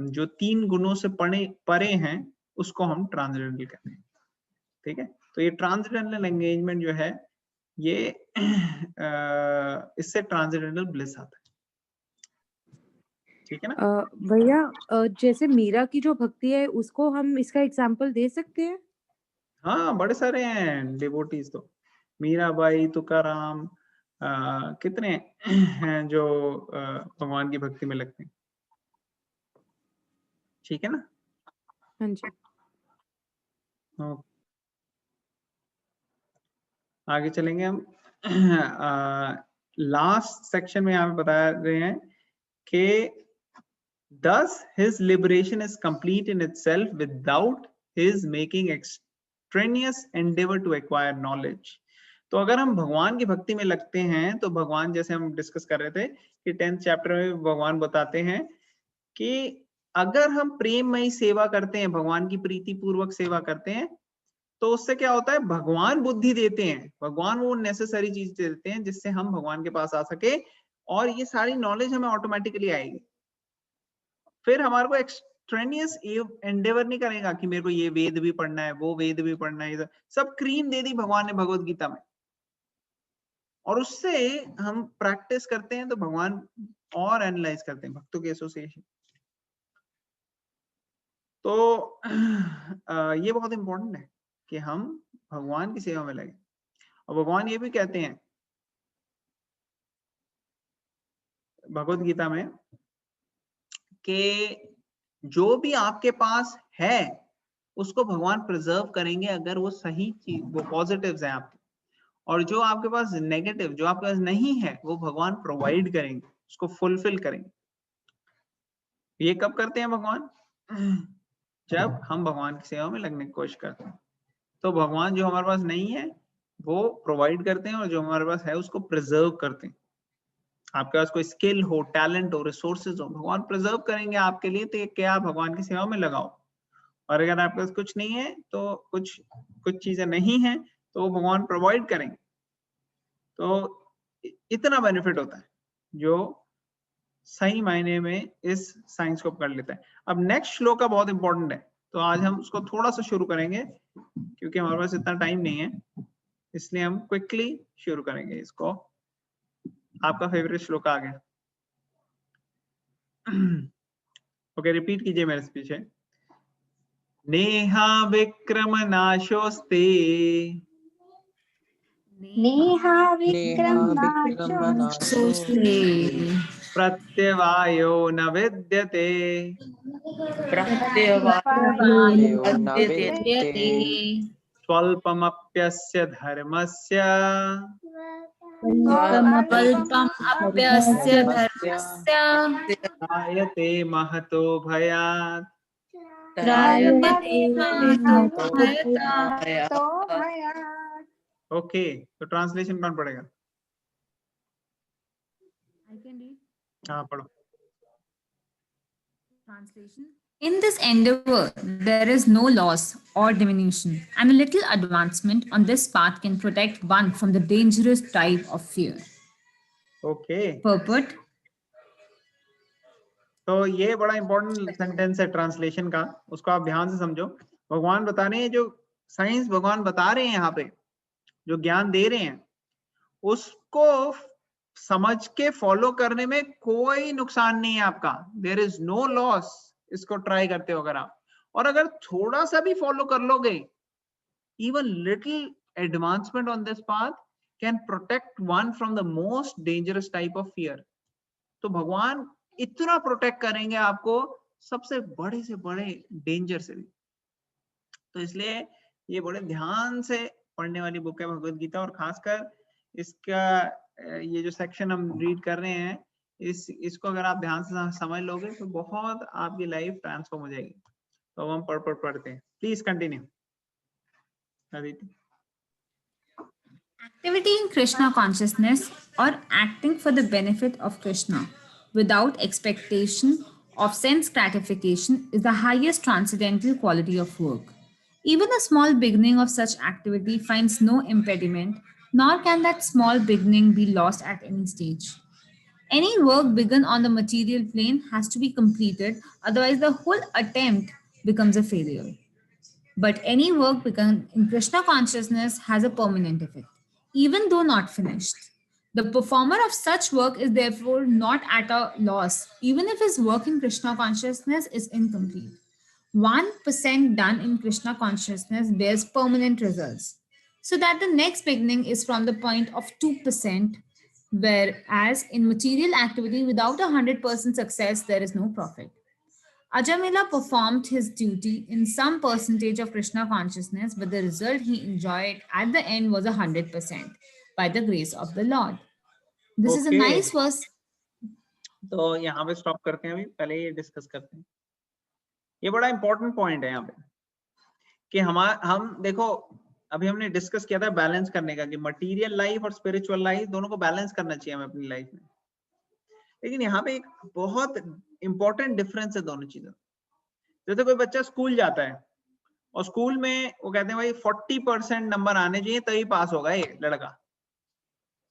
जो 3 गुणों से परे हैं, उसको हम ट्रांसेंडेंटल कहते हैं, ठीक है? तो ये ट्रांसेंडेंटल एंगेजमेंट जो है ये इससे ट्रांसेंडेंटल ब्लिस आता है, ठीक है ना? भैया जैसे मीरा की जो भक्ति है उसको हम इसका एग्जांपल दे सकते हैं? हाँ, बड़े सारे हैं डिवोटीज, तो मीराबाई, तुकाराम, कितने हैं जो भगवान की भक्ति में लगते हैं, ठीक है ना? हाँ जी। आगे चलेंगे हम। लास्ट सेक्शन में यहाँ पे बता रहे हैं कि thus his liberation is complete in itself without his making extraneous endeavor to acquire knowledge। तो अगर हम भगवान की भक्ति में लगते हैं तो भगवान, जैसे हम डिस्कस कर रहे थे कि 10th चैप्टर में भगवान बताते हैं कि अगर हम प्रेममयी सेवा करते हैं, भगवान की प्रीति पूर्वक सेवा करते हैं, तो उससे क्या होता है, भगवान बुद्धि देते हैं, भगवान वो नेसेसरी चीज देते हैं जिससे हम भगवान के पास आ सके, और ये सारी नॉलेज हमें ऑटोमेटिकली आएगी। फिर हमारे को एक्सट्रेनियस एंडेवर नहीं करेगा कि मेरे को ये वेद भी पढ़ना है, वो वेद भी पढ़ना है, सब क्रीम दे दी भगवान ने भगवत गीता में, और उससे हम प्रैक्टिस करते हैं तो भगवान और एनालाइज करते हैं, भक्तों की एसोसिएशन। तो ये बहुत इंपॉर्टेंट है कि हम भगवान की सेवा में लगे। और भगवान ये भी कहते हैं भगवत गीता में कि जो भी आपके पास है उसको भगवान प्रिजर्व करेंगे अगर वो सही चीज, वो पॉजिटिव्स हैं आपके, और जो आपके पास नेगेटिव, जो आपके पास नहीं है, वो भगवान प्रोवाइड करेंगे, उसको फुलफिल करेंगे। ये कब करते हैं भगवान? जब हम भगवान की सेवा में लगने की कोशिश करते हैं। तो भगवान जो हमारे पास नहीं है वो प्रोवाइड करते हैं, और जो हमारे पास है उसको प्रिजर्व करते हैं। आपके पास कोई स्किल हो, टैलेंट हो, रिसोर्सेज हो, भगवान प्रिजर्व करेंगे आपके लिए, तो क्या भगवान की सेवा में लगाओ। और अगर आपके पास कुछ नहीं है, तो कुछ चीजें नहीं है, तो वो भगवान प्रोवाइड करेंगे। तो इतना बेनिफिट होता है जो सही मायने में इस साइंस को पकड़ लेता है। अब नेक्स्ट श्लोक का बहुत इंपॉर्टेंट है, तो आज हम उसको थोड़ा सा शुरू करेंगे क्योंकि हमारे पास इतना टाइम नहीं है, इसलिए हम क्विकली शुरू करेंगे इसको। आपका फेवरेट श्लोक आ गया। ओके, रिपीट कीजिए मेरे से पीछे। नेहा विक्रम नाशोस्ते नेहा विक्रम सोस्ते प्रत्यवायो न विद्यते प्रत्यवायो न विद्यते स्वल्पमप्यस्य धर्मस्य स्वल्पम् अप्यस्य धर्मस्य त्रायते महतो भयात्। त्रायते महतो भयात्। ओके, तो ट्रांसलेशन कौन पढ़ेगा? हाँ, पढ़ो। Translation. In this endeavor, there is no loss or diminution, and a little advancement on this path can protect one from the dangerous type of fear. Okay, Purport. तो ये बड़ा इंपॉर्टेंट सेंटेंस है ट्रांसलेशन का, उसको आप ध्यान से समझो। भगवान बता रहे हैं, जो साइंस भगवान बता रहे हैं यहाँ पे, जो ज्ञान दे रहे हैं, उसको समझ के फॉलो करने में कोई नुकसान नहीं है आपका। देयर इज नो लॉस इसको ट्राई करते हो अगर आप, और अगर थोड़ा सा भी फॉलो कर लोगे, even little advancement on this path can protect one from the most dangerous type of fear. तो भगवान इतना प्रोटेक्ट करेंगे आपको सबसे बड़े से बड़े डेंजर से भी। तो इसलिए ये बड़े ध्यान से पढ़ने वाली बुक है भगवद गीता, और खासकर इसका ये जो सेक्शन हम रीड कर रहे हैं, इसको अगर आप ध्यान से समझ लोगे तो बहुत आपकी लाइफ ट्रांसफॉर्म हो जाएगी। तो हम पढ़ते हैं। Please continue Aditi. Activity in Krishna consciousness or acting for the benefit of Krishna without expectation of sense gratification is the highest transcendental quality of work. Even a small beginning of such activity finds no impediment, nor can that small beginning be lost at any stage. Any work begun on the material plane has to be completed, otherwise the whole attempt becomes a failure. But any work begun in Krishna consciousness has a permanent effect, even though not finished. The performer of such work is therefore not at a loss, even if his work in Krishna consciousness is incomplete. 1% done in Krishna consciousness bears permanent results, so that the next beginning is from the point of 2%, whereas in material activity without 100% success, there is no profit. Ajamila performed his duty in some percentage of Krishna consciousness, but the result he enjoyed at the end was 100% by the grace of the Lord. This is a nice verse. तो यहाँ पे स्टॉप करते हैं, अभी पहले ये डिस्कस करते हैं। ये बड़ा इंपॉर्टेंट पॉइंट है यहाँ पे कि हम देखो, अभी हमने डिस्कस किया था बैलेंस करने का, कि मटेरियल लाइफ और स्पिरिचुअल लाइफ दोनों को बैलेंस करना चाहिए हमें अपनी लाइफ में। लेकिन यहाँ पे एक बहुत इंपॉर्टेंट डिफरेंस है दोनों चीजों। जैसे कोई बच्चा स्कूल जाता है और स्कूल में वो कहते हैं भाई 40% नंबर आने चाहिए तभी पास होगा ये लड़का।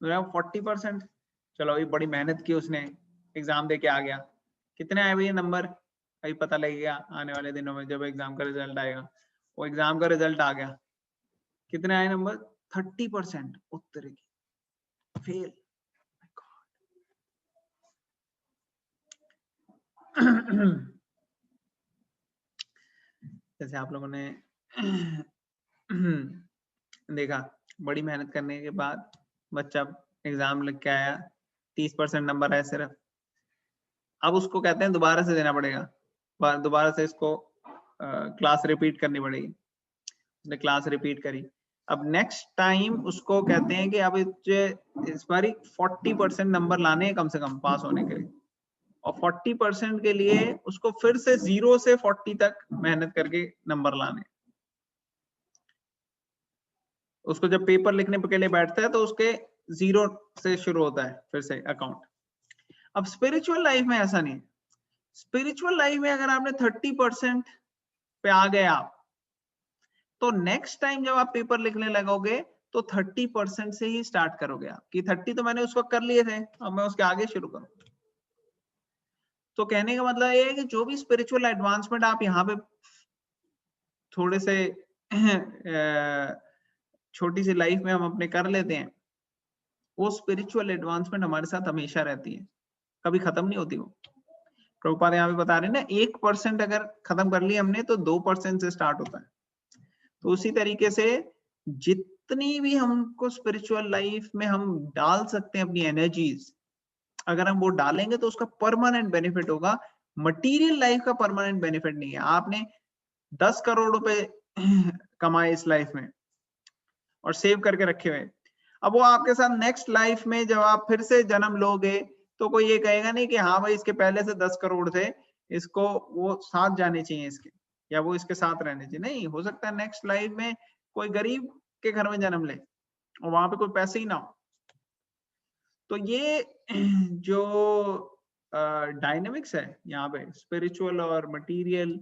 40%, चलो ये बड़ी मेहनत की, उसने एग्जाम दे के आ गया, कितने आए भैया नंबर, अभी पता लगेगा आने वाले दिनों में जब एग्जाम का रिजल्ट आएगा। वो एग्जाम का रिजल्ट आ गया, कितने आए नंबर, 30%, उत्तर की फेल। जैसे आप लोगों ने देखा, बड़ी मेहनत करने के बाद बच्चा एग्जाम लिख के आया, 30% नंबर आया सिर्फ। अब उसको कहते हैं दोबारा से देना पड़ेगा, दोबारा से इसको क्लास रिपीट करनी पड़ेगी। उसने क्लास रिपीट करी, अब नेक्स्ट टाइम उसको कहते हैं कि अब इस बार 40% नंबर लाने हैं कम से कम पास होने के लिए, और 40% के लिए उसको फिर से 0 से 40 तक मेहनत करके नंबर लाने। उसको जब पेपर लिखने के लिए बैठता है तो उसके 0 से शुरू होता है फिर से अकाउंट, अब स्पिरिचुअल लाइफ में ऐसा नहीं है। स्पिरिचुअल लाइफ में अगर आपने 30% पे आ गए आप, तो नेक्स्ट टाइम जब आप पेपर लिखने लगोगे तो 30% से ही स्टार्ट करोगे आप, कि 30 तो मैंने उस वक्त कर लिए थे, अब मैं उसके आगे शुरू करूँ। तो कहने का मतलब ये है कि जो भी स्पिरिचुअल एडवांसमेंट आप यहाँ पे थोड़े से छोटी सी लाइफ में हम अपने कर लेते हैं, वो स्पिरिचुअल एडवांसमेंट हमारे साथ हमेशा रहती है, कभी खत्म नहीं होती वो। प्रभुपाद यहाँ पे बता रहे हैं ना, 1% अगर खत्म कर लिया हमने तो 2% से स्टार्ट होता है। तो उसी तरीके से जितनी भी हमको स्पिरिचुअल लाइफ में हम डाल सकते हैं अपनी एनर्जीज, अगर हम वो डालेंगे तो उसका परमानेंट बेनिफिट होगा। मटेरियल लाइफ का परमानेंट बेनिफिट नहीं है। आपने 10 करोड़ रुपए कमाए इस लाइफ में और सेव करके रखे हुए, अब वो आपके साथ नेक्स्ट लाइफ में जब आप फिर से जन्म लोगे तो कोई ये कहेगा नहीं कि हाँ भाई इसके पहले से 10 करोड़ थे, इसको वो साथ जाने चाहिए इसके, या वो इसके साथ रहने चाहिए। नहीं, हो सकता है नेक्स्ट लाइफ में कोई गरीब के घर में जन्म ले और वहां पे कोई पैसे ही ना हो। तो ये जो डायनेमिक्स है यहाँ पे स्पिरिचुअल और मटेरियल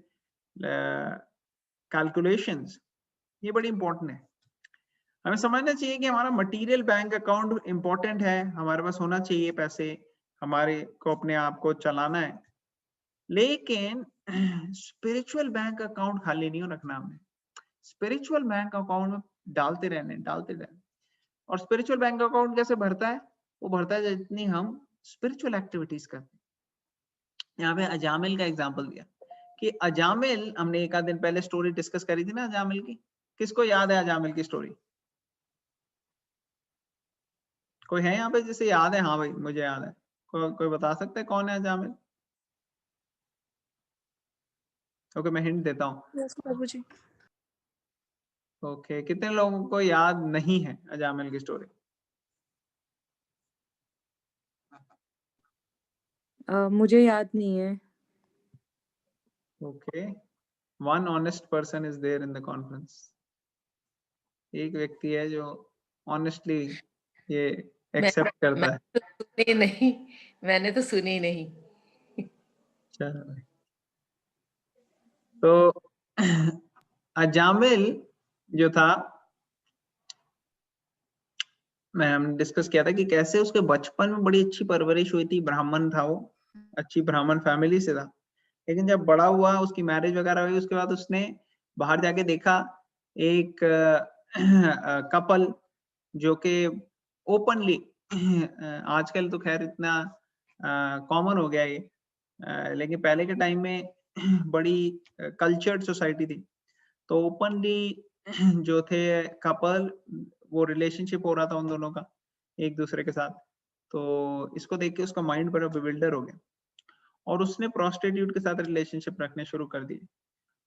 कैलकुलेशंस, ये बड़ी इंपॉर्टेंट है। हमें समझना चाहिए कि हमारा मटेरियल बैंक अकाउंट इंपॉर्टेंट है, हमारे पास होना चाहिए पैसे, हमारे को अपने आप को चलाना है, लेकिन स्पिरिचुअल बैंक अकाउंट खाली नहीं रखना हमने। स्पिरिचुअल बैंक अकाउंट में डालते रहने। और स्पिरिचुअल बैंक अकाउंट कैसे भरता है? वो भरता है जितनी हम स्पिरिचुअल एक्टिविटीज करते हैं। यहाँ पे अजामिल का एग्जाम्पल दिया कि अजामिल, हमने एक आध दिन पहले स्टोरी डिस्कस करी थी ना अजामिल की। किसको याद है अजामिल की स्टोरी? कोई है यहाँ पे जिसे याद है? हाँ भाई मुझे याद है। कोई बता सकता है कौन है अजामिल? ओके, मैं हिंट देता हूँ। प्रभुजी। ओके, कितने लोगों को याद नहीं है अजामिल की स्टोरी? मुझे याद नहीं है। Okay, one honest person is there in the conference. एक व्यक्ति है जो ऑनेस्टली ये एक्सेप्ट करता है। मैंने तो सुनी नहीं। चलो, तो अजामिल जो था, हमने डिस्कस किया था कि कैसे उसके बचपन में बड़ी अच्छी परवरिश हुई थी, ब्राह्मण था वो, अच्छी ब्राह्मण फैमिली से था। लेकिन जब बड़ा हुआ, उसकी मैरिज वगैरह हुई, उसके बाद उसने बाहर जाके देखा एक कपल जो कि ओपनली, आजकल तो खैर इतना कॉमन हो गया ये, लेकिन पहले के टाइम में बड़ी कल्चर्ड सोसाइटी थी, तो ओपनली जो थे कपल, वो रिलेशनशिप हो रहा था उन दोनों का एक दूसरे के साथ। तो इसको देख के उसका माइंड बड़ा बिविल्डर हो गया और उसने प्रोस्टिट्यूट के साथ रिलेशनशिप रखने शुरू कर दिए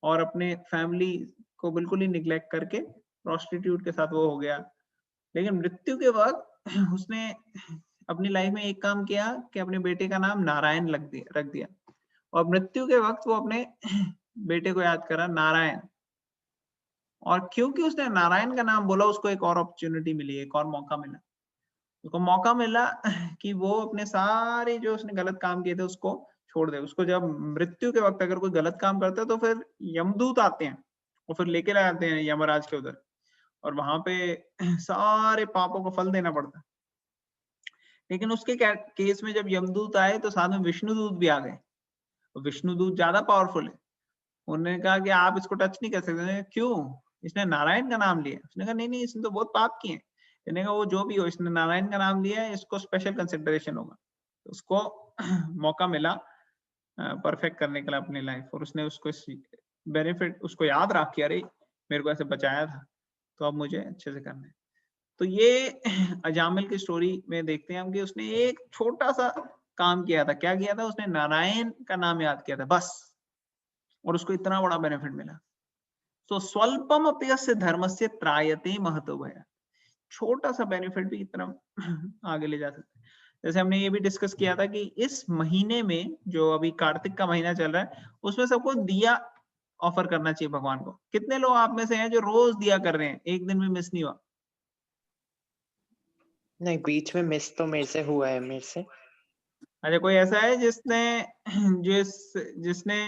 और अपने फैमिली को बिल्कुल ही निग्लेक्ट करके प्रोस्टिट्यूट के साथ वो हो गया। लेकिन मृत्यु के वक्त उसने अपनी लाइफ में एक काम किया कि अपने बेटे का नाम नारायण रख दिया और मृत्यु के वक्त वो अपने बेटे को याद करा नारायण। और क्योंकि उसने नारायण का नाम बोला, उसको एक और अपॉर्चुनिटी मिली, एक और मौका मिला। उसको मौका मिला कि वो अपने सारे जो उसने गलत काम किए थे उसको छोड़ दे। उसको जब मृत्यु के वक्त अगर कोई गलत काम करता है तो फिर यमदूत आते हैं और फिर लेके आते हैं यमराज के उधर, और वहां पे सारे पापों को फल देना पड़ता है। लेकिन उसके केस में जब यमदूत आए तो साथ में विष्णुदूत भी आ गए। विष्णुदूत ज्यादा पावरफुल है। उन्होंने कहा कि आप इसको टच नहीं कर सकते। क्यों? इसने नारायण का नाम लिया। उसने कहा नहीं, इसने तो बहुत पाप किए। इन्होंने कहा वो जो भी हो, इसने नारायण का नाम लिया है, इसको स्पेशल कंसिडरेशन होगा। तो उसको मौका मिला परफेक्ट करने के लिए अपनी लाइफ, और उसने उसको बेनिफिट उसको याद रख के, अरे मेरे को ऐसे बचाया था तो अब मुझे अच्छे से करना है। तो ये अजामिल की स्टोरी में देखते हैं हम कि उसने एक छोटा सा काम किया था। क्या किया था? उसने नारायण का नाम याद किया था बस, और उसको इतना बड़ा बेनिफिट मिला। तो स्वल्पम अपयस्य धर्मस्य त्रायते महतो। छोटा सा बेनिफिट भी इतना आगे ले जा सकते हैं। जैसे हमने ये भी डिस्कस किया था कि इस महीने में जो अभी कार्तिक का महीना चल रहा है, उसमें सबको दिया ऑफर करना चाहिए भगवान को। कितने लोग आप में से हैं जो रोज दिया कर रहे हैं, एक दिन में मिस नहीं हुआ? नहीं, बीच में मिस तो मेरे से हुआ है। मेरे से अच्छा, कोई ऐसा है जिसने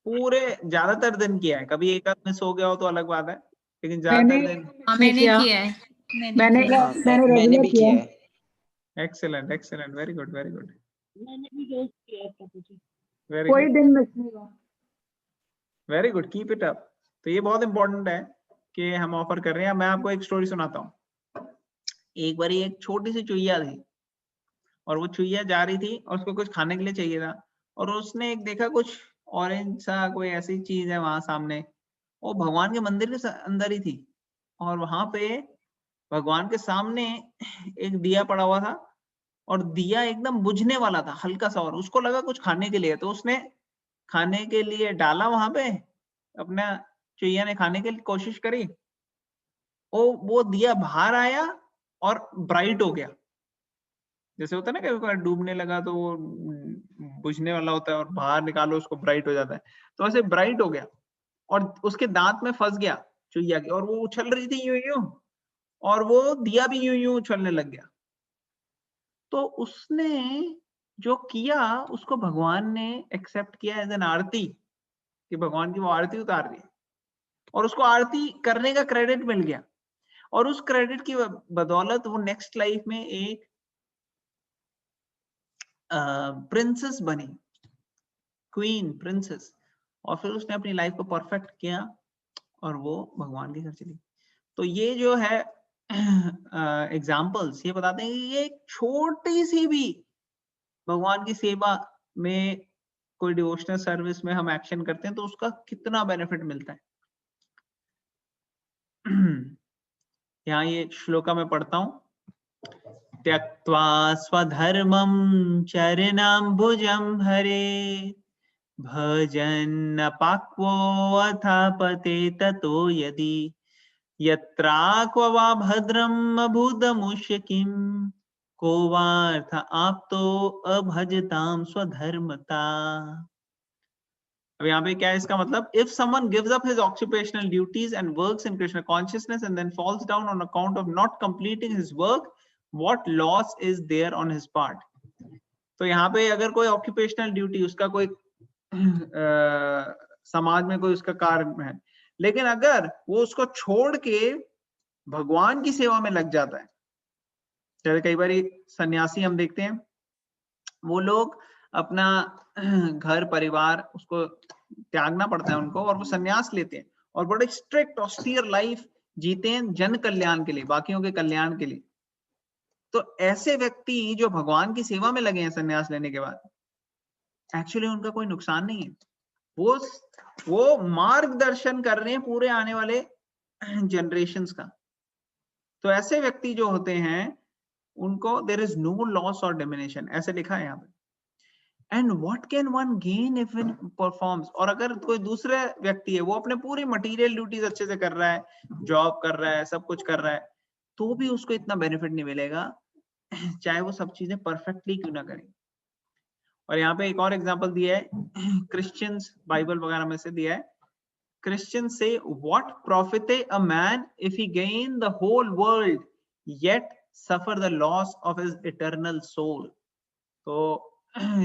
पूरे ज्यादातर दिन किया है? कभी एक आध मिस हो गया हो तो अलग बात है, लेकिन ज्यादातर दिन। मैंने किया है। मैंने भी किया है। Excellent excellent, very good very good, मैंने भी रोज किया था मुझे। वेरी कोई गुड दिन मिस नहीं हुआ। Very good, keep it up. तो ये बहुत इंपॉर्टेंट है कि हम ऑफर कर रहे हैं। मैं आपको एक स्टोरी सुनाता हूँ। एक बारी एक छोटी सी चुईया थी, और वो चुईया जा रही थी और उसको कुछ खाने के लिए चाहिए था, और उसने एक देखा कुछ ऑरेंज सा कोई ऐसी चीज है वहां सामने, वो भगवान के मंदिर के अंदर ही थी, और वहां पे भगवान के सामने एक दिया पड़ा हुआ था, और दिया एकदम बुझने वाला था हल्का सा, और उसको लगा कुछ खाने के लिए, तो उसने खाने के लिए डाला वहां पे, अपना चुईया ने खाने की कोशिश करी, वो दिया बाहर आया और ब्राइट हो गया। जैसे होता है ना, कभी डूबने लगा तो वो बुझने वाला होता है, और बाहर निकालो उसको ब्राइट हो जाता है, तो ऐसे ब्राइट हो गया, और उसके दांत में फंस गया चुईया के, और वो उछल रही थी यूं यूं, और वो दिया भी यूं यूं उछलने लग गया। तो उसने जो किया उसको भगवान ने एक्सेप्ट किया एज एन आरती, कि भगवान की वो आरती उतार रही है, और उसको आरती करने का क्रेडिट मिल गया, और उस क्रेडिट की बदौलत वो नेक्स्ट लाइफ में एक प्रिंसेस बनी, क्वीन प्रिंसेस, और फिर उसने अपनी लाइफ को परफेक्ट किया और वो भगवान के घर चली। तो ये जो है एग्जाम्पल्स ये बताते हैं कि ये एक छोटी सी भी भगवान की सेवा में, कोई डिवोशनल सर्विस में हम एक्शन करते हैं तो उसका कितना बेनिफिट मिलता है। यहाँ ये श्लोका में पढ़ता हूं, त्यक्त्वा स्वधर्मं चरणाम्बुजं हरे, भजन्न पाक्वो अथा पते ततो यदि, यत्राक्व वा भद्रम् अभूतमुष्य किं, को वार्थ आप्तो अभजताम स्वधर्मता। अब यहाँ पे क्या है इसका मतलब, if someone gives up his occupational duties and works in Krishna consciousness and then falls down on account of not completing his work, what loss is there on his part? तो यहाँ पे अगर कोई ऑक्यूपेशनल ड्यूटी उसका कोई समाज में कोई उसका कार्य है, लेकिन अगर वो उसको छोड़ के भगवान की सेवा में लग जाता है, जैसे कई बार सन्यासी हम देखते हैं, वो लोग अपना घर परिवार उसको त्यागना पड़ता है उनको, और वो सन्यास लेते हैं और बड़े स्ट्रिक्ट ऑस्टियर लाइफ जीते हैं जन कल्याण के लिए, बाकियों के कल्याण के लिए। तो ऐसे व्यक्ति जो भगवान की सेवा में लगे हैं सन्यास लेने के बाद, एक्चुअली उनका कोई नुकसान नहीं है, वो मार्गदर्शन कर रहे हैं पूरे आने वाले जनरेशंस का। तो ऐसे व्यक्ति जो होते हैं उनको देयर इज नो लॉस और डिमिनिशन, ऐसे लिखा है यहाँ पे। And what can one gain if one performs, और अगर कोई दूसरा व्यक्ति है वो अपने पूरी मटेरियल ड्यूटीज अच्छे से कर रहा है, जॉब कर रहा है, सब कुछ कर रहा है, तो भी उसको इतना बेनिफिट नहीं मिलेगा चाहे वो सब चीजें परफेक्टली क्यों ना करें। और यहाँ पे एक और एग्जांपल दिया है क्रिश्चियंस, बाइबल वगैरह में से दिया है। Christians say, what profiteth a man if he gain the whole world yet suffer the loss of his eternal soul? तो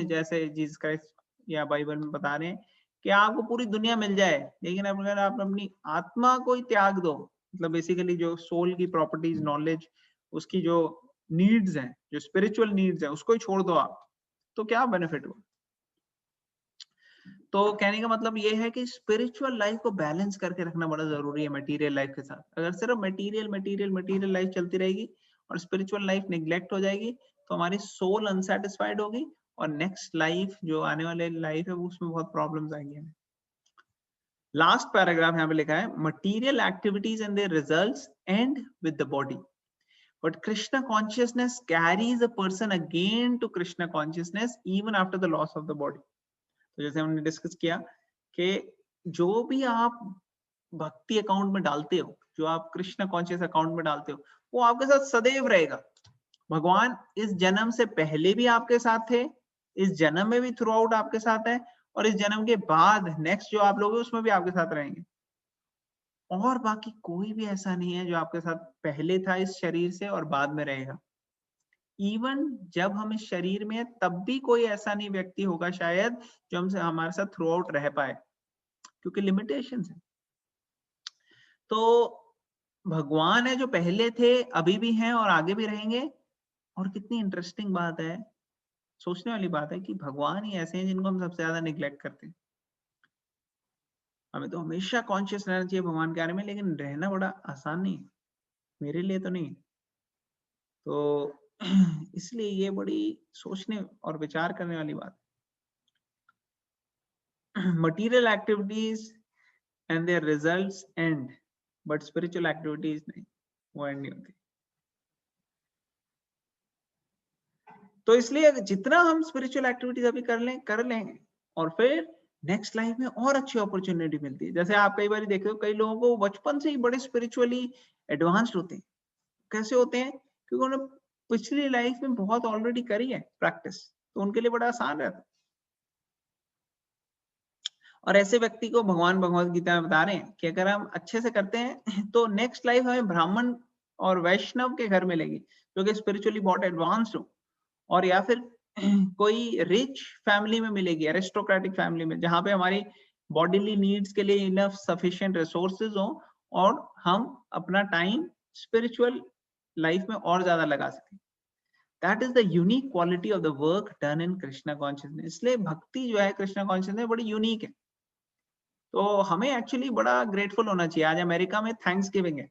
जैसे जीसस क्राइस्ट या बाइबल में बता रहे हैं कि आपको पूरी दुनिया मिल जाए, लेकिन अगर आप अपनी आत्मा को ही त्याग दो, मतलब बेसिकली जो सोल की प्रॉपर्टीज, नॉलेज, उसकी जो नीड्स हैं, जो स्पिरिचुअल नीड्स हैं, उसको ही छोड़ दो आप, तो क्या बेनिफिट हुआ। तो कहने का मतलब ये है कि स्पिरिचुअल लाइफ को बैलेंस करके रखना बड़ा जरूरी है मटेरियल लाइफ के साथ। अगर सिर्फ मटेरियल लाइफ चलती रहेगी और स्पिरिचुअल लाइफ निग्लेक्ट हो जाएगी तो हमारी सोल अनसेटिस्फाइड होगी, और नेक्स्ट लाइफ जो आने वाले लाइफ है उसमें बहुत प्रॉब्लम्स आएंगी हमें। लास्ट पैराग्राफ यहाँ पे लिखा है, material activities and their results and with the body, but Krishna consciousness carries a person again to Krishna consciousness even after the loss of the body. तो जैसे हमने डिस्कस किया कि जो भी आप भक्ति अकाउंट में डालते हो, जो आप कृष्ण कॉन्शियस अकाउंट में डालते हो, वो आपके साथ सदैव रहेगा। भगवान इस जन्म से पहले भी आपके साथ थे, इस जन्म में भी थ्रू आउट आपके साथ है, और इस जन्म के बाद नेक्स्ट जो आप लोग हैं उसमें भी आपके साथ रहेंगे। और बाकी कोई भी ऐसा नहीं है जो आपके साथ पहले था इस शरीर से और बाद में रहेगा। इवन जब हम इस शरीर में हैं, तब भी कोई ऐसा नहीं व्यक्ति होगा शायद जो हमसे हमारे साथ थ्रू आउट रह पाए, क्योंकि लिमिटेशंस है। तो भगवान है जो पहले थे, अभी भी हैं और आगे भी रहेंगे। और कितनी इंटरेस्टिंग बात है, सोचने वाली बात है कि भगवान ही ऐसे हैं जिनको हम सबसे ज्यादा निग्लेक्ट करते हैं। हमें तो हमेशा कॉन्शियस रहना चाहिए भगवान के बारे में, लेकिन रहना बड़ा आसान नहीं है, मेरे लिए तो नहीं। तो इसलिए ये बड़ी सोचने और विचार करने वाली बात। Material activities and their results and, but spiritual activities नहीं, वो एंड नहीं होती। तो इसलिए जितना हम स्पिरिचुअल एक्टिविटीज अभी कर लें और फिर नेक्स्ट लाइफ में और अच्छी अपॉर्चुनिटी मिलती है। जैसे आप कई बार देखते हो, कई लोगों को बचपन से ही बड़े स्पिरिचुअली एडवांस्ड होते हैं। कैसे होते हैं? क्योंकि उन्होंने पिछली लाइफ में बहुत ऑलरेडी करी है प्रैक्टिस, तो उनके लिए बड़ा आसान रहता है। और ऐसे व्यक्ति को भगवान भगवद गीता में बता रहे हैं कि अगर हम अच्छे से करते हैं तो नेक्स्ट लाइफ हमें ब्राह्मण और वैष्णव के घर मिलेगी, जो कि स्पिरिचुअली बहुत एडवांस्ड हो, और या फिर कोई रिच फैमिली में मिलेगी, एरिस्टोक्रेटिक फैमिली में, जहां पे हमारी बॉडीली नीड्स के लिए इनफ सफिशिएंट रिसोर्सेज हो और हम अपना टाइम स्पिरिचुअल लाइफ में और ज्यादा लगा सकें। That is the unique quality of the work done in Krishna consciousness. इसलिए भक्ति जो है कृष्णा कॉन्शियसनेस बड़ी यूनिक है। तो हमें एक्चुअली बड़ा ग्रेटफुल होना चाहिए। आज अमेरिका में थैंक्स गिविंग है।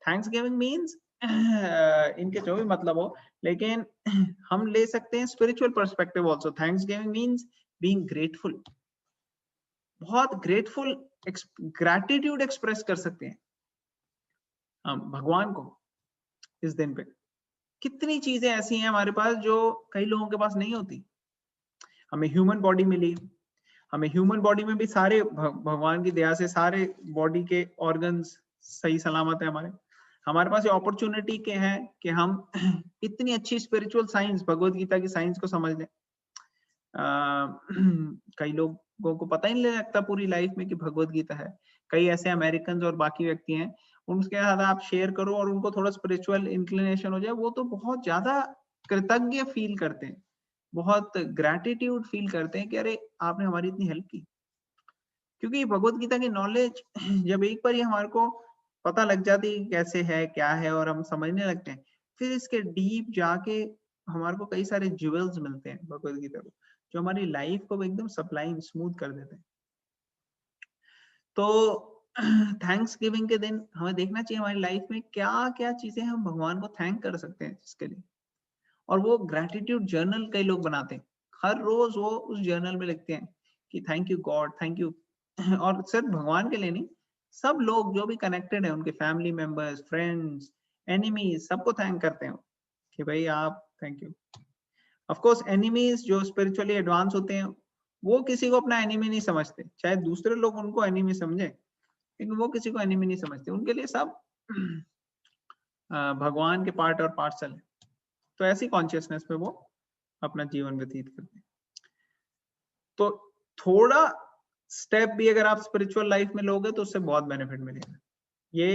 थैंक्स गिविंग मीन्स इनके जो भी मतलब हो, लेकिन हम ले सकते हैं spiritual perspective also. Thanks giving means being grateful, बहुत ग्रेटफुल, ग्रैटिट्यूड एक्सप्रेस कर सकते हैं हम भगवान को इस दिन पे। कितनी चीजें ऐसी हैं हमारे पास जो कई लोगों के पास नहीं होती। हमें ह्यूमन बॉडी मिली, हमें ह्यूमन बॉडी में भी सारे भगवान की दया से सारे बॉडी के ऑर्गन्स सही सलामत है। हमारे पास ये अपॉर्चुनिटी के हैं कि हम इतनी अच्छी स्पिरिचुअल साइंस, भगवत गीता की साइंस को समझ लें। कई लोगों को पता ही नहीं लगता पूरी लाइफ में कि भगवत गीता है। कई ऐसे अमेरिकन और बाकी व्यक्ति हैं, उनके साथ आप शेयर करो और उनको थोड़ा स्पिरिचुअल इंक्लिनेशन हो जाए, वो तो बहुत ज्यादा कृतज्ञ फील करते हैं, बहुत ग्रैटिट्यूड फील करते हैं कि अरे आपने हमारी इतनी हेल्प की। क्योंकि भगवत गीता की नॉलेज जब एक बार ही हमारे को पता लग जाती है कैसे है क्या है और हम समझने लगते हैं, फिर इसके डीप जाके हमारे को कई सारे ज्वेल्स मिलते हैं भगवत गीता को, जो हमारी लाइफ को एकदम सप्लाइम स्मूथ कर देते हैं। तो थैंक्स गिविंग के दिन हमें देखना चाहिए हमारी लाइफ में क्या क्या चीजें हम भगवान को थैंक कर सकते हैं जिसके लिए। और वो ग्रैटिट्यूड जर्नल कई लोग बनाते हैं, हर रोज वो उस जर्नल में लिखते हैं कि thank you God, thank you. और सिर्फ भगवान के लिए नहीं, सब लोग जो भी कनेक्टेड है, उनके फैमिली मेंबर्स, फ्रेंड्स, एनिमीज, सबको थैंक करते हैं कि भाई आप thank you. Of course enemies जो स्पिरिचुअली एडवांस होते हैं वो किसी को अपना एनिमी नहीं समझते, चाहे दूसरे लोग उनको एनिमी समझे, लेकिन वो किसी को एनिमी नहीं समझते। उनके लिए सब भगवान के पार्ट और पार्सल है। तो ऐसी कॉन्शियसनेस में वो अपना जीवन व्यतीत करते हैं। तो थोड़ा स्टेप भी अगर आप स्पिरिचुअल लाइफ में लोगे तो उससे बहुत बेनिफिट मिलेगा। ये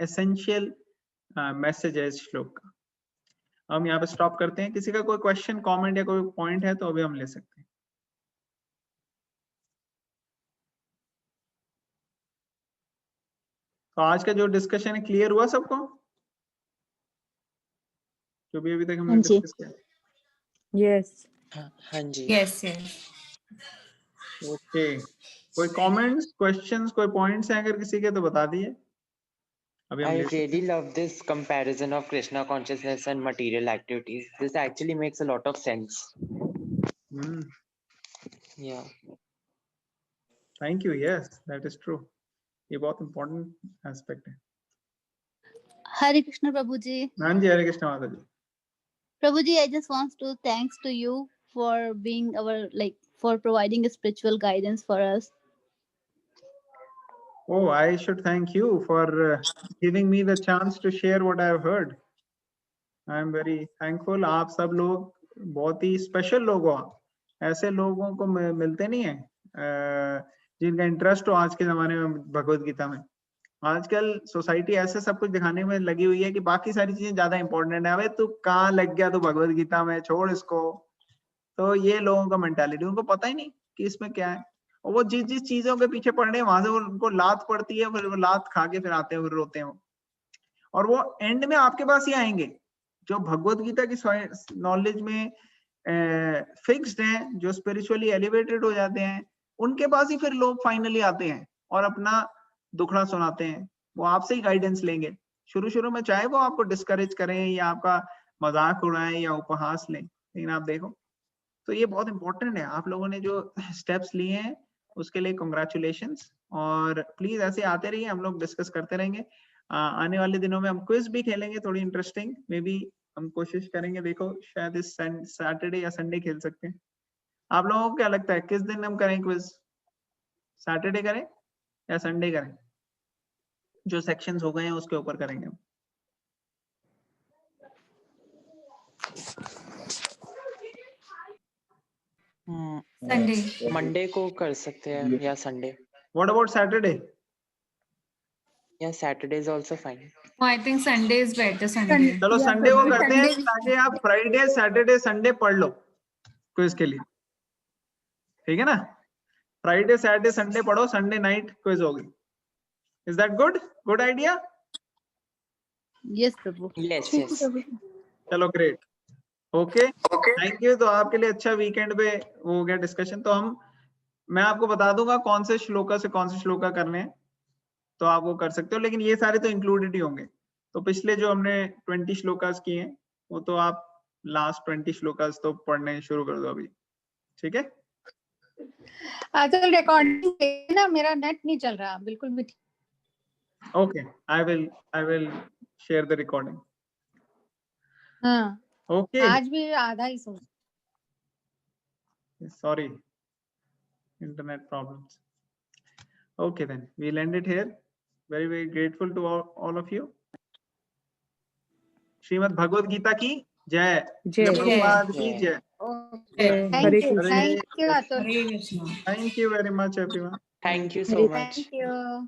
एसेंशियल मैसेज है इस श्लोक का। हम यहाँ पे स्टॉप करते हैं। किसी का कोई क्वेश्चन, कमेंट या कोई पॉइंट है तो अभी हम ले सकते हैं। तो आज का जो डिस्कशन है क्लियर हुआ सबको, जो भी अभी तक हमने डिस्कस किया? यस। हाँ जी। Yes yes. ओके, कोई कमेंट्स, क्वेश्चंस, कोई पॉइंट्स हैं अगर किसी के तो बता दिए। अभी हम I ले सकते really हैं। love this comparison of Krishna consciousness and material activities. This actually makes a lot of sense. Yeah. Thank you. Yes, that is true. ये बहुत important aspect है। Hare Krishna Prabhu ji. हाँ जी, हरे कृष्ण माता जी। Prabhu ji, I just want to thanks to you for being our for providing a spiritual guidance for us. Oh, I should thank you for giving me the chance to share what I have heard. I am very thankful. आप सब लोग बहुत ही स्पेशल लोग हो। ऐसे लोगों को मिलते नहीं है जिनका इंटरेस्ट हो आज के जमाने में भगवत गीता में। आजकल सोसाइटी ऐसे सब कुछ दिखाने में लगी हुई है कि बाकी सारी चीजें ज्यादा इंपॉर्टेंट है। अबे तू कहाँ लग गया, तू भगवत गीता में, छोड़ इसको। तो ये लोगों का मेंटालिटी, उनको पता ही नहीं कि इसमें क्या है, और वो जिस जिस चीजों के पीछे पड़ रहे हैं वहां से उनको लात पड़ती है, फिर वो लात खा के फिर आते हैं, फिर रोते हैं वो, और वो एंड में आपके पास ही आएंगे। जो भगवत गीता की नॉलेज में फिक्स्ड हैं, जो स्पिरिचुअली एलिवेटेड हो जाते हैं, उनके पास ही फिर लोग फाइनली आते हैं और अपना दुखड़ा सुनाते हैं। वो आपसे ही गाइडेंस लेंगे। शुरू शुरू में चाहे वो आपको डिस्करेज करें या आपका मजाक उड़ाएं या उपहास लें, लेकिन आप देखो, तो ये बहुत इंपॉर्टेंट है। आप लोगों ने जो स्टेप्स लिए हैं उसके लिए कंग्रेचुलेशंस, और प्लीज ऐसे आते रहिए, हम लोग डिस्कस करते रहेंगे। आने वाले दिनों में हम क्विज भी खेलेंगे, थोड़ी इंटरेस्टिंग, मे बी हम कोशिश करेंगे, देखो शायद इस सैटरडे या संडे खेल सकते हैं। आप लोगों को क्या लगता है किस दिन हम करें क्विज? सैटरडे करें या संडे करें? जो सेक्शंस हो गए हैं उसके ऊपर करेंगे हम। संडे, मंडे को कर सकते हैं या संडे। What about Saturday? या Saturday is also fine. I think Sunday is better. Sunday, चलो संडे को करते हैं, ताकि आप फ्राइडे सैटरडे संडे पढ़ लो क्विज के लिए, ठीक है ना? फ्राइडे सैटरडे संडे पढ़ो, संडे नाइट क्विज होगी। Is that good? Good idea? Yes Prabhu. Yes yes. चलो ग्रेट, ओके, थैंक यू। तो आपके लिए अच्छा वीकेंड पे हो गया डिस्कशन। तो मैं आपको बता दूंगा कौन से श्लोका से कौन से श्लोका करने हैं, तो आप वो कर सकते हो, लेकिन ये सारे तो इंक्लूडेड ही होंगे। तो पिछले जो हमने 20 श्लोकास किए हैं वो तो आप लास्ट 20 श्लोकास तो पढ़ने शुरू कर दो अभी, ठीक है? आजकल रिकॉर्डिंग ना, मेरा नेट नहीं चल रहा बिल्कुल भी। Okay, I will share the recording. हाँ, ओके, आज भी आधा ही सुन। sorry, internet problems. Okay, then we'll end it here. Very very grateful to all of you. Shrimad Bhagavad Gita की जय, जय। प्रभुपाद की जय। Hare Krishna. Thank you. Hare Krishna. Thank you very much everyone. Thank you so much. Thank you.